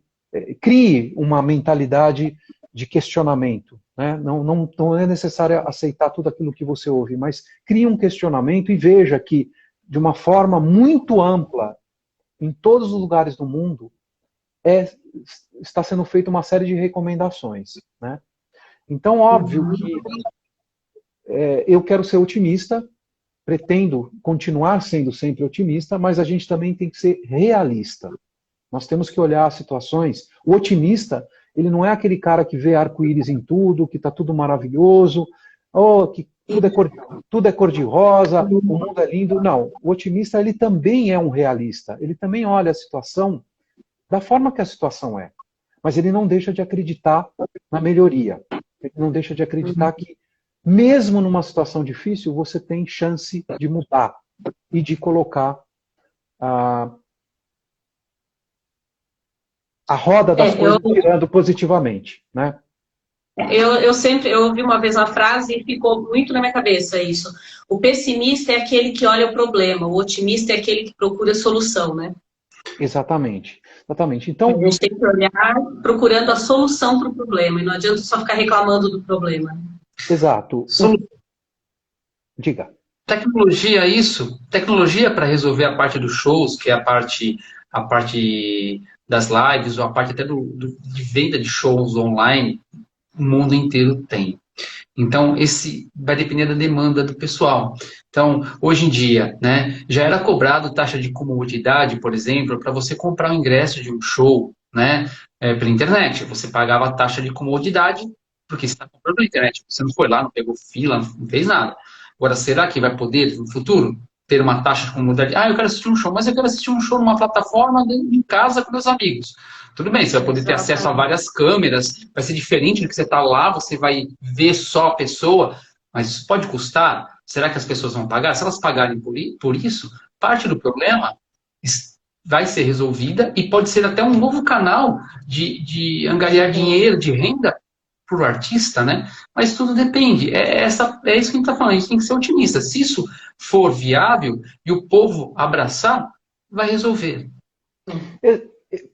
crie uma mentalidade de questionamento, né? Não é necessário aceitar tudo aquilo que você ouve, mas crie um questionamento e veja que, de uma forma muito ampla, em todos os lugares do mundo, está sendo feita uma série de recomendações, né? Então, óbvio que eu quero ser otimista, pretendo continuar sendo sempre otimista, mas a gente também tem que ser realista. Nós temos que olhar as situações. O otimista, ele não é aquele cara que vê arco-íris em tudo, que está tudo maravilhoso, que tudo é cor-de-rosa, o mundo é lindo. Não, o otimista, ele também é um realista. Ele também olha a situação da forma que a situação é. Mas ele não deixa de acreditar na melhoria. Ele não deixa de acreditar que, mesmo numa situação difícil, você tem chance de mudar e de colocar a roda das coisas girando positivamente, né? Eu ouvi uma vez uma frase e ficou muito na minha cabeça isso. O pessimista é aquele que olha o problema, o otimista é aquele que procura a solução, né? Exatamente. Então, a gente tem que olhar procurando a solução para o problema, e não adianta só ficar reclamando do problema. Exato. Diga. Tecnologia, isso. Tecnologia para resolver a parte dos shows, que é a parte das lives, ou a parte até de venda de shows online, o mundo inteiro tem. Então, esse vai depender da demanda do pessoal. Então, hoje em dia, né, já era cobrado taxa de comodidade, por exemplo, para você comprar o ingresso de um show, né, pela internet. Você pagava a taxa de comodidade, porque você está comprando pela internet. Você não foi lá, não pegou fila, não fez nada. Agora, será que vai poder, no futuro, ter uma taxa de comodidade? Eu quero assistir um show, mas eu quero assistir um show numa plataforma em casa com meus amigos. Tudo bem, você vai poder ter acesso a várias câmeras, vai ser diferente do que você está lá, você vai ver só a pessoa, mas isso pode custar? Será que as pessoas vão pagar? Se elas pagarem por isso, parte do problema vai ser resolvida e pode ser até um novo canal de angariar dinheiro, de renda para o artista, né? Mas tudo depende. É isso que a gente está falando, a gente tem que ser otimista. Se isso for viável e o povo abraçar, vai resolver.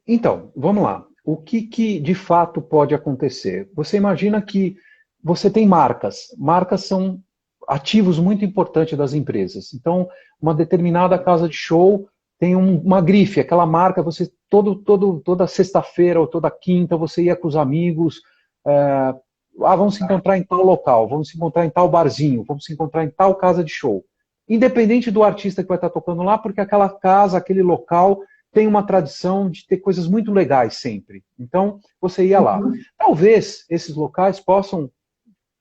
Então, vamos lá. O que de fato pode acontecer? Você imagina que você tem marcas. Marcas são ativos muito importantes das empresas. Então, uma determinada casa de show tem uma grife, aquela marca, você toda sexta-feira ou toda quinta você ia com os amigos, vamos se encontrar em tal local, vamos se encontrar em tal barzinho, vamos se encontrar em tal casa de show. Independente do artista que vai estar tocando lá, porque aquela casa, aquele local tem uma tradição de ter coisas muito legais sempre. Então, você ia lá. Talvez esses locais possam,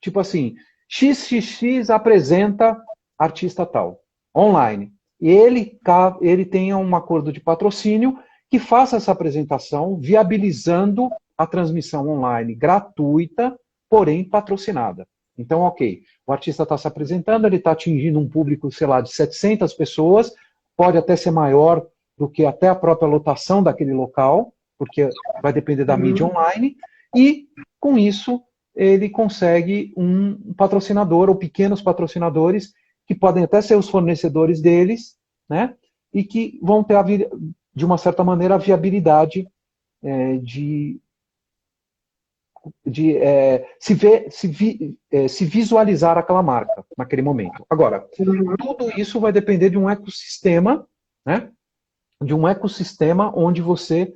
tipo assim, XXX apresenta artista tal, online. E ele tenha um acordo de patrocínio que faça essa apresentação, viabilizando a transmissão online gratuita, porém patrocinada. Então, ok, o artista está se apresentando, ele está atingindo um público, sei lá, de 700 pessoas, pode até ser maior do que até a própria lotação daquele local, porque vai depender da mídia online, e com isso ele consegue um patrocinador ou pequenos patrocinadores que podem até ser os fornecedores deles, né? E que vão ter, de uma certa maneira, a viabilidade de se visualizar aquela marca naquele momento. Agora, tudo isso vai depender de um ecossistema, né? De um ecossistema onde você...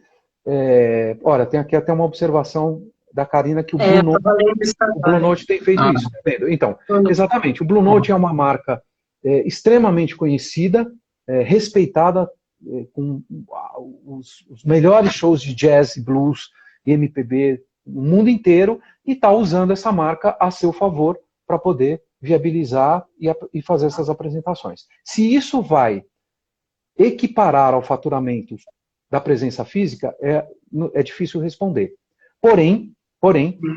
olha, tem aqui até uma observação da Karina que o Blue Note tem feito isso. Tá vendo? Então, exatamente, o Blue Note é uma marca extremamente conhecida, respeitada, com os melhores shows de jazz, blues e MPB no mundo inteiro, e está usando essa marca a seu favor para poder viabilizar e fazer essas apresentações. Se isso vai equiparar ao faturamento da presença física, é difícil responder. Porém,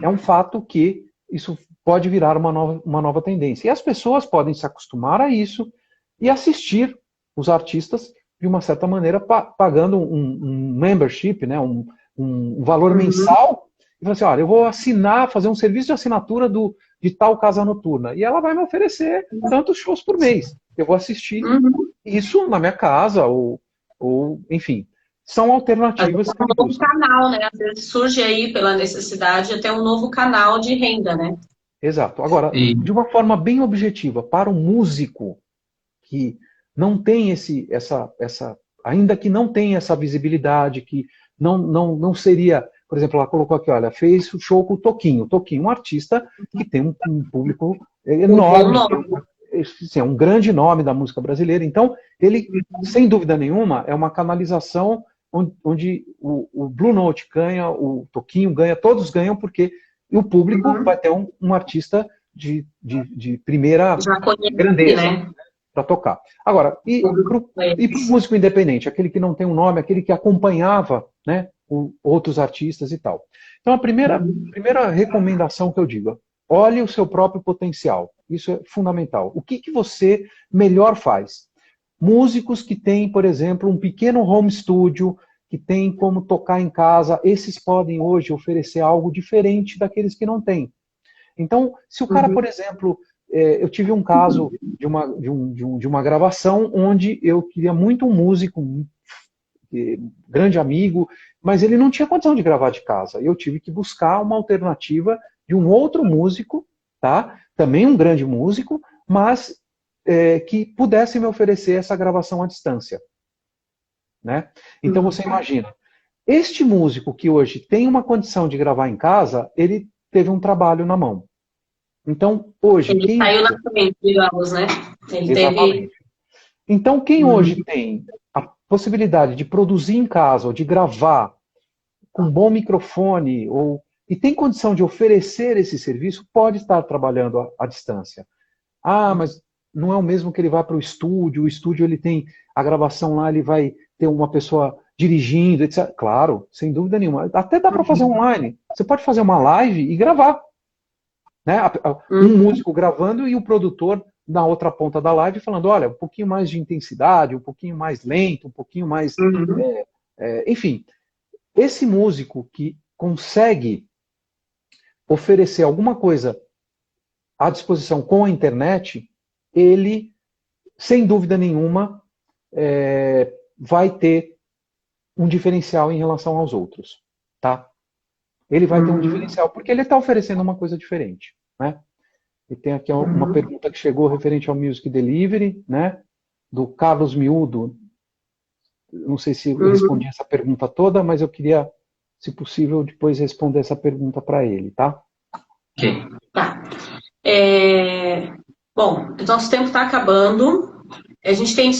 é um fato que isso pode virar uma nova tendência. E as pessoas podem se acostumar a isso e assistir os artistas de uma certa maneira, pagando um membership, né, um valor mensal, e falar assim, olha, eu vou assinar, fazer um serviço de assinatura de tal casa noturna, e ela vai me oferecer tantos shows por mês. Eu vou assistir isso na minha casa, ou enfim, são alternativas. Um novo canal, né? Às vezes surge aí, pela necessidade, até um novo canal de renda, né? Exato. Agora, de uma forma bem objetiva, para um músico que não tem ainda que não tenha essa visibilidade, que não seria, por exemplo, ela colocou aqui, olha, fez o show com o Toquinho. O Toquinho é um artista que tem um público enorme, é um grande nome da música brasileira. Então, ele, sem dúvida nenhuma, é uma canalização onde o Blue Note ganha, o Toquinho ganha, todos ganham, porque o público vai ter um artista de primeira grandeza, né, para tocar. Agora, e para o músico independente, aquele que não tem um nome, aquele que acompanhava, né, outros artistas e tal. Então, a primeira recomendação que eu digo, olhe o seu próprio potencial. Isso é fundamental. O que você melhor faz? Músicos que têm, por exemplo, um pequeno home studio, que tem como tocar em casa, esses podem hoje oferecer algo diferente daqueles que não têm. Então, se o cara, por exemplo, eu tive um caso de uma gravação onde eu queria muito um músico, grande amigo, mas ele não tinha condição de gravar de casa. Eu tive que buscar uma alternativa de um outro músico, tá? Também um grande músico, mas que pudesse me oferecer essa gravação à distância. Né? Então você imagina, este músico que hoje tem uma condição de gravar em casa, ele teve um trabalho na mão. Então, hoje... Ele saiu na frente, digamos, né? Exatamente. Então, quem hoje tem a possibilidade de produzir em casa, ou de gravar com um bom microfone, e tem condição de oferecer esse serviço, pode estar trabalhando à distância. Ah, mas não é o mesmo que ele vai para o estúdio ele tem a gravação lá, ele vai ter uma pessoa dirigindo, etc. Claro, sem dúvida nenhuma. Até dá para fazer online. Você pode fazer uma live e gravar. Né? Um músico gravando e o produtor na outra ponta da live falando, olha, um pouquinho mais de intensidade, um pouquinho mais lento, um pouquinho mais... enfim, esse músico que consegue oferecer alguma coisa à disposição com a internet, ele, sem dúvida nenhuma, vai ter um diferencial em relação aos outros, tá? Ele vai ter um diferencial, porque ele está oferecendo uma coisa diferente, né? E tem aqui uma pergunta que chegou referente ao Music Delivery, né? Do Carlos Miúdo. Não sei se eu respondi essa pergunta toda, mas eu queria, se possível, depois responder essa pergunta para ele, tá? Ok. Tá. Bom, o nosso tempo está acabando. A gente tem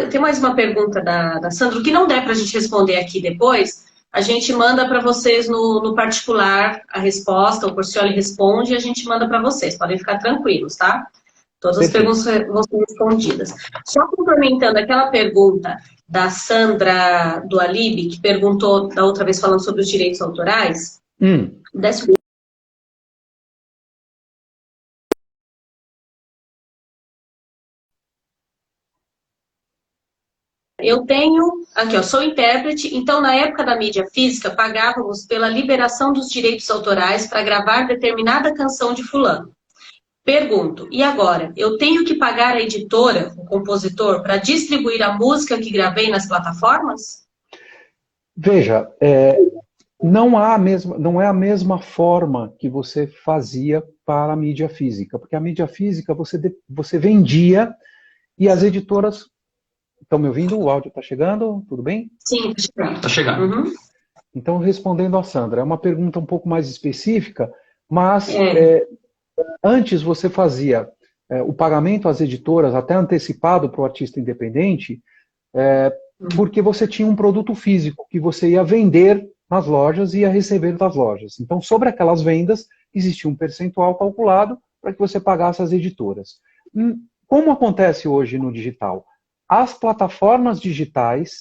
tem mais uma pergunta da Sandra. O que não der para a gente responder aqui depois, a gente manda para vocês no particular a resposta, o Corcioli responde e a gente manda para vocês. Podem ficar tranquilos, tá? Todas as perguntas vão ser respondidas. Só complementando aquela pergunta da Sandra do Alibi, que perguntou da outra vez falando sobre os direitos autorais. Eu tenho, aqui ó, sou intérprete, então na época da mídia física pagávamos pela liberação dos direitos autorais para gravar determinada canção de fulano. Pergunto, e agora? Eu tenho que pagar a editora, o compositor, para distribuir a música que gravei nas plataformas? Veja, não é a mesma forma que você fazia para a mídia física, porque a mídia física você vendia e as editoras... Estão me ouvindo? O áudio está chegando? Tudo bem? Sim, está chegando. Está chegando. Então, respondendo a Sandra, é uma pergunta um pouco mais específica, mas antes você fazia o pagamento às editoras, até antecipado para o artista independente, porque você tinha um produto físico que você ia vender nas lojas e ia receber das lojas. Então, sobre aquelas vendas, existia um percentual calculado para que você pagasse às editoras. Como acontece hoje no digital? As plataformas digitais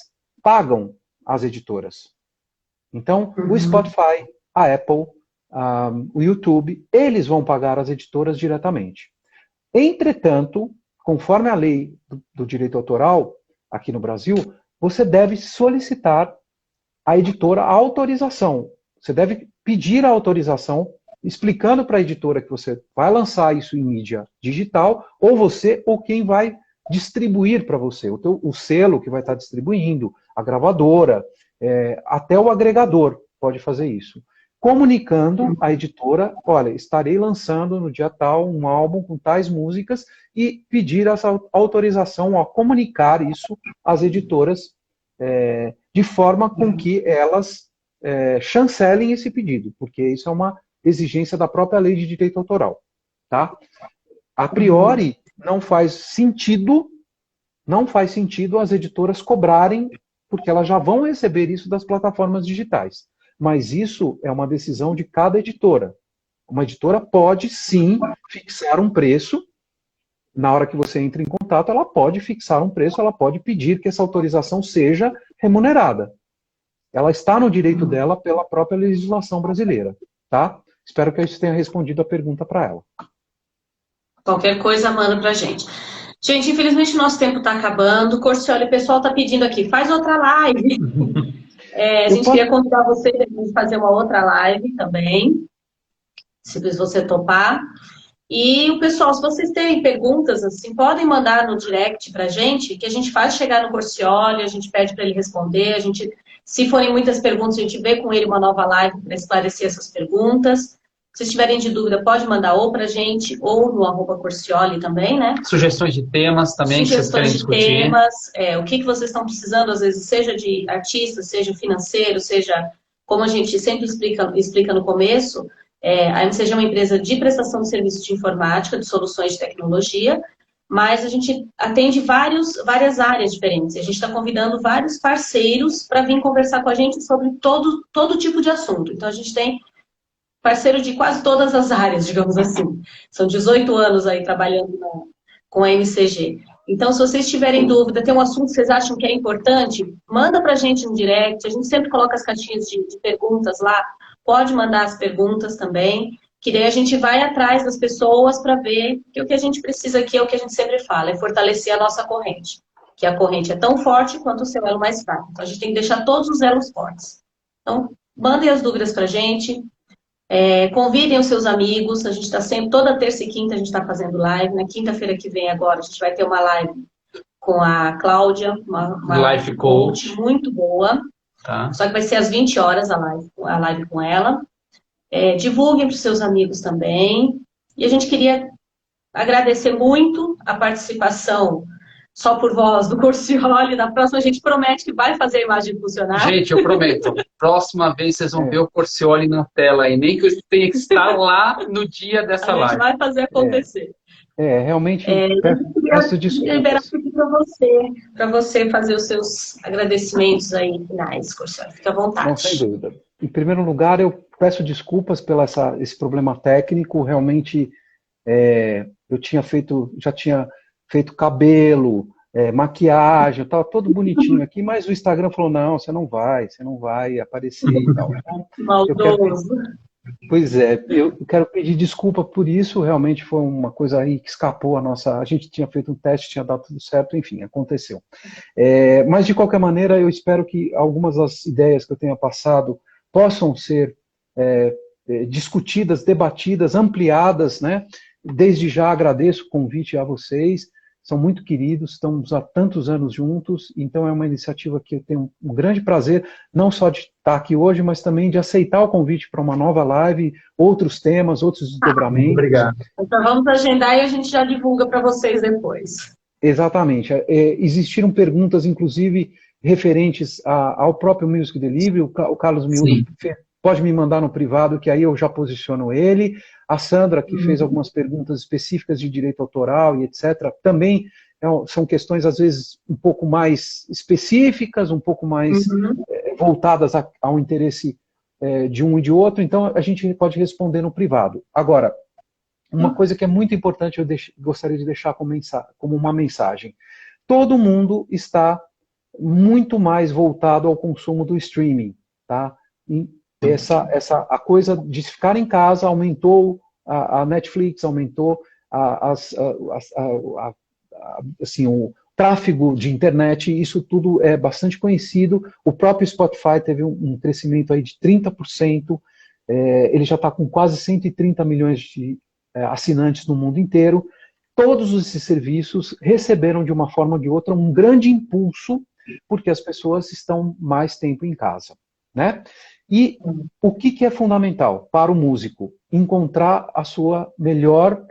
pagam as editoras. Então, o Spotify, a Apple, o YouTube, eles vão pagar as editoras diretamente. Entretanto, conforme a lei do direito autoral, aqui no Brasil, você deve solicitar à editora a autorização. Você deve pedir a autorização, explicando para a editora que você vai lançar isso em mídia digital, ou você ou quem vai distribuir para você, o selo que vai estar distribuindo, a gravadora, até o agregador pode fazer isso. Comunicando à editora, olha, estarei lançando no dia tal um álbum com tais músicas e pedir essa autorização a comunicar isso às editoras de forma com que elas chancelem esse pedido, porque isso é uma exigência da própria lei de direito autoral. Tá? A priori, não faz sentido as editoras cobrarem, porque elas já vão receber isso das plataformas digitais. Mas isso é uma decisão de cada editora. Uma editora pode, sim, fixar um preço. Na hora que você entra em contato, ela pode fixar um preço, ela pode pedir que essa autorização seja remunerada. Ela está no direito dela pela própria legislação brasileira. Tá? Espero que eu tenha respondido a pergunta para ela. Qualquer coisa, manda pra gente. Gente, infelizmente o nosso tempo está acabando. Corcioli, o pessoal está pedindo aqui, faz outra live. A gente queria convidar você a fazer uma outra live também, se você topar. E o pessoal, se vocês têm perguntas, assim, podem mandar no direct pra gente, que a gente faz chegar no Corcioli, a gente pede para ele responder. Se forem muitas perguntas, a gente vê com ele uma nova live para esclarecer essas perguntas. Se tiverem de dúvida, pode mandar ou pra gente, ou no @Corcioli também, né? Sugestões de temas também, que vocês querem discutir. Sugestões de temas, o que vocês estão precisando, às vezes, seja de artista, seja financeiro, seja, como a gente sempre explica no começo, a MCG é uma empresa de prestação de serviços de informática, de soluções de tecnologia, mas a gente atende várias áreas diferentes. A gente está convidando vários parceiros para vir conversar com a gente sobre todo tipo de assunto. Então, a gente tem parceiro de quase todas as áreas, digamos assim. São 18 anos aí trabalhando com a MCG. Então, se vocês tiverem dúvida, tem um assunto que vocês acham que é importante, manda pra gente no direct. A gente sempre coloca as caixinhas de perguntas lá. Pode mandar as perguntas também. que daí a gente vai atrás das pessoas para ver que o que a gente precisa aqui é o que a gente sempre fala, é fortalecer a nossa corrente. Que a corrente é tão forte quanto o seu elo mais fraco. Então, a gente tem que deixar todos os elos fortes. Então, mandem as dúvidas para a gente, convidem os seus amigos, a gente está sempre, toda terça e quinta a gente está fazendo live, na quinta-feira que vem agora a gente vai ter uma live com a Cláudia, uma Life Coach. Muito boa, Tá. Só que vai ser às 20 horas a live com ela. Divulguem para os seus amigos também, e a gente queria agradecer muito a participação só por voz do Corcioli. Na próxima a gente promete que vai fazer a imagem funcionar. Gente, eu prometo. Próxima vez vocês vão ver o Corcioli na tela aí. Nem que eu tenha que estar lá no dia dessa live. A gente vai fazer acontecer. Realmente peço desculpas. Liberar aqui para você fazer os seus agradecimentos aí finais, Corcioli. Fica à vontade. Não, sem dúvida. Em primeiro lugar, eu peço desculpas pelo esse problema técnico. Realmente, já tinha feito cabelo, maquiagem, estava todo bonitinho aqui, mas o Instagram falou, não, você não vai aparecer e tal. Então, maldoso. Pois é, eu quero pedir desculpa por isso, realmente foi uma coisa aí que escapou a gente tinha feito um teste, tinha dado tudo certo, enfim, aconteceu. Mas de qualquer maneira, eu espero que algumas das ideias que eu tenha passado possam ser discutidas, debatidas, ampliadas, né? Desde já agradeço o convite a vocês, são muito queridos, estamos há tantos anos juntos, então é uma iniciativa que eu tenho um grande prazer, não só de estar aqui hoje, mas também de aceitar o convite para uma nova live, outros temas, outros desdobramentos. Obrigado. Então vamos agendar e a gente já divulga para vocês depois. Exatamente. Existiram perguntas, inclusive, referentes ao próprio Music Delivery, o Carlos Miúdo pode me mandar no privado, que aí eu já posiciono ele. A Sandra, que fez algumas perguntas específicas de direito autoral e etc., também são questões, às vezes, um pouco mais específicas, um pouco mais voltadas ao interesse de um e de outro, então a gente pode responder no privado. Agora, uma coisa que é muito importante, eu gostaria de deixar como uma mensagem. Todo mundo está muito mais voltado ao consumo do streaming, tá? A coisa de ficar em casa aumentou, a Netflix aumentou, assim, o tráfego de internet, isso tudo é bastante conhecido. O próprio Spotify teve um crescimento aí de 30%, ele já está com quase 130 milhões de assinantes no mundo inteiro. Todos esses serviços receberam, de uma forma ou de outra, um grande impulso, porque as pessoas estão mais tempo em casa, né? E o que é fundamental para o músico? Encontrar a sua melhor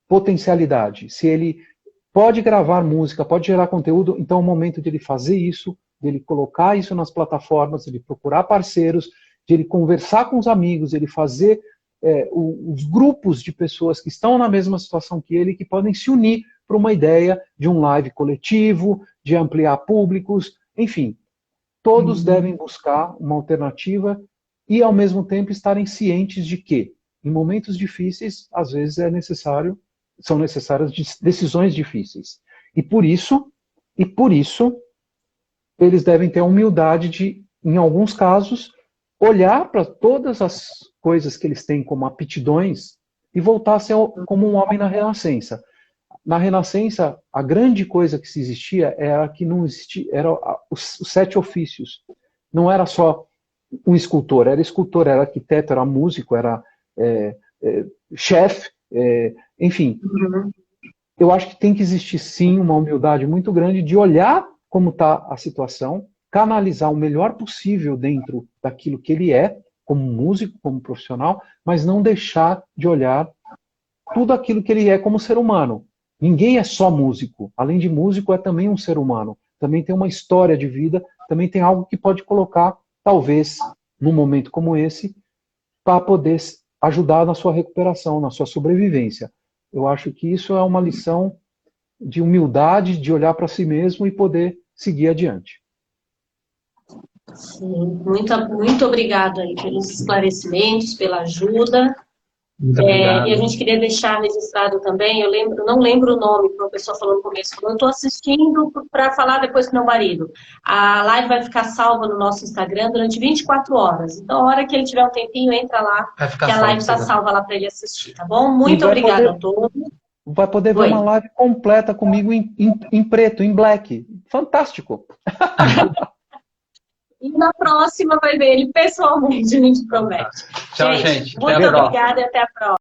potencialidade. Se ele pode gravar música, pode gerar conteúdo, então é o momento de ele fazer isso, de ele colocar isso nas plataformas, de ele procurar parceiros, de ele conversar com os amigos, de ele fazer os grupos de pessoas que estão na mesma situação que ele, que podem se unir para uma ideia de um live coletivo, de ampliar públicos, enfim. Todos devem buscar uma alternativa e, ao mesmo tempo, estarem cientes de que, em momentos difíceis, às vezes são necessárias decisões difíceis. E por isso, eles devem ter a humildade de, em alguns casos, olhar para todas as coisas que eles têm como aptidões e voltar a ser como um homem na Renascença. Na Renascença, a grande coisa que se existia era que não existia, eram os 7 ofícios. Não era só um escultor, era arquiteto, era músico, era chefe, enfim. Eu acho que tem que existir, sim, uma humildade muito grande de olhar como está a situação, canalizar o melhor possível dentro daquilo que ele é, como músico, como profissional, mas não deixar de olhar tudo aquilo que ele é como ser humano. Ninguém é só músico. Além de músico, é também um ser humano. Também tem uma história de vida, também tem algo que pode colocar, talvez, num momento como esse, para poder ajudar na sua recuperação, na sua sobrevivência. Eu acho que isso é uma lição de humildade, de olhar para si mesmo e poder seguir adiante. Sim, muito obrigada aí pelos esclarecimentos, pela ajuda. Muito obrigado. E a gente queria deixar registrado também, não lembro o nome, como a pessoa falou no começo, eu estou assistindo para falar depois com meu marido. A live vai ficar salva no nosso Instagram durante 24 horas. Então, a hora que ele tiver um tempinho, entra lá, que a live está salva lá para ele assistir, tá bom? Muito obrigada a todos. Vai poder ver uma live completa comigo em preto, em black. Fantástico! E na próxima vai ver ele pessoalmente, a gente promete. Tchau, gente. Muito obrigada e até a próxima.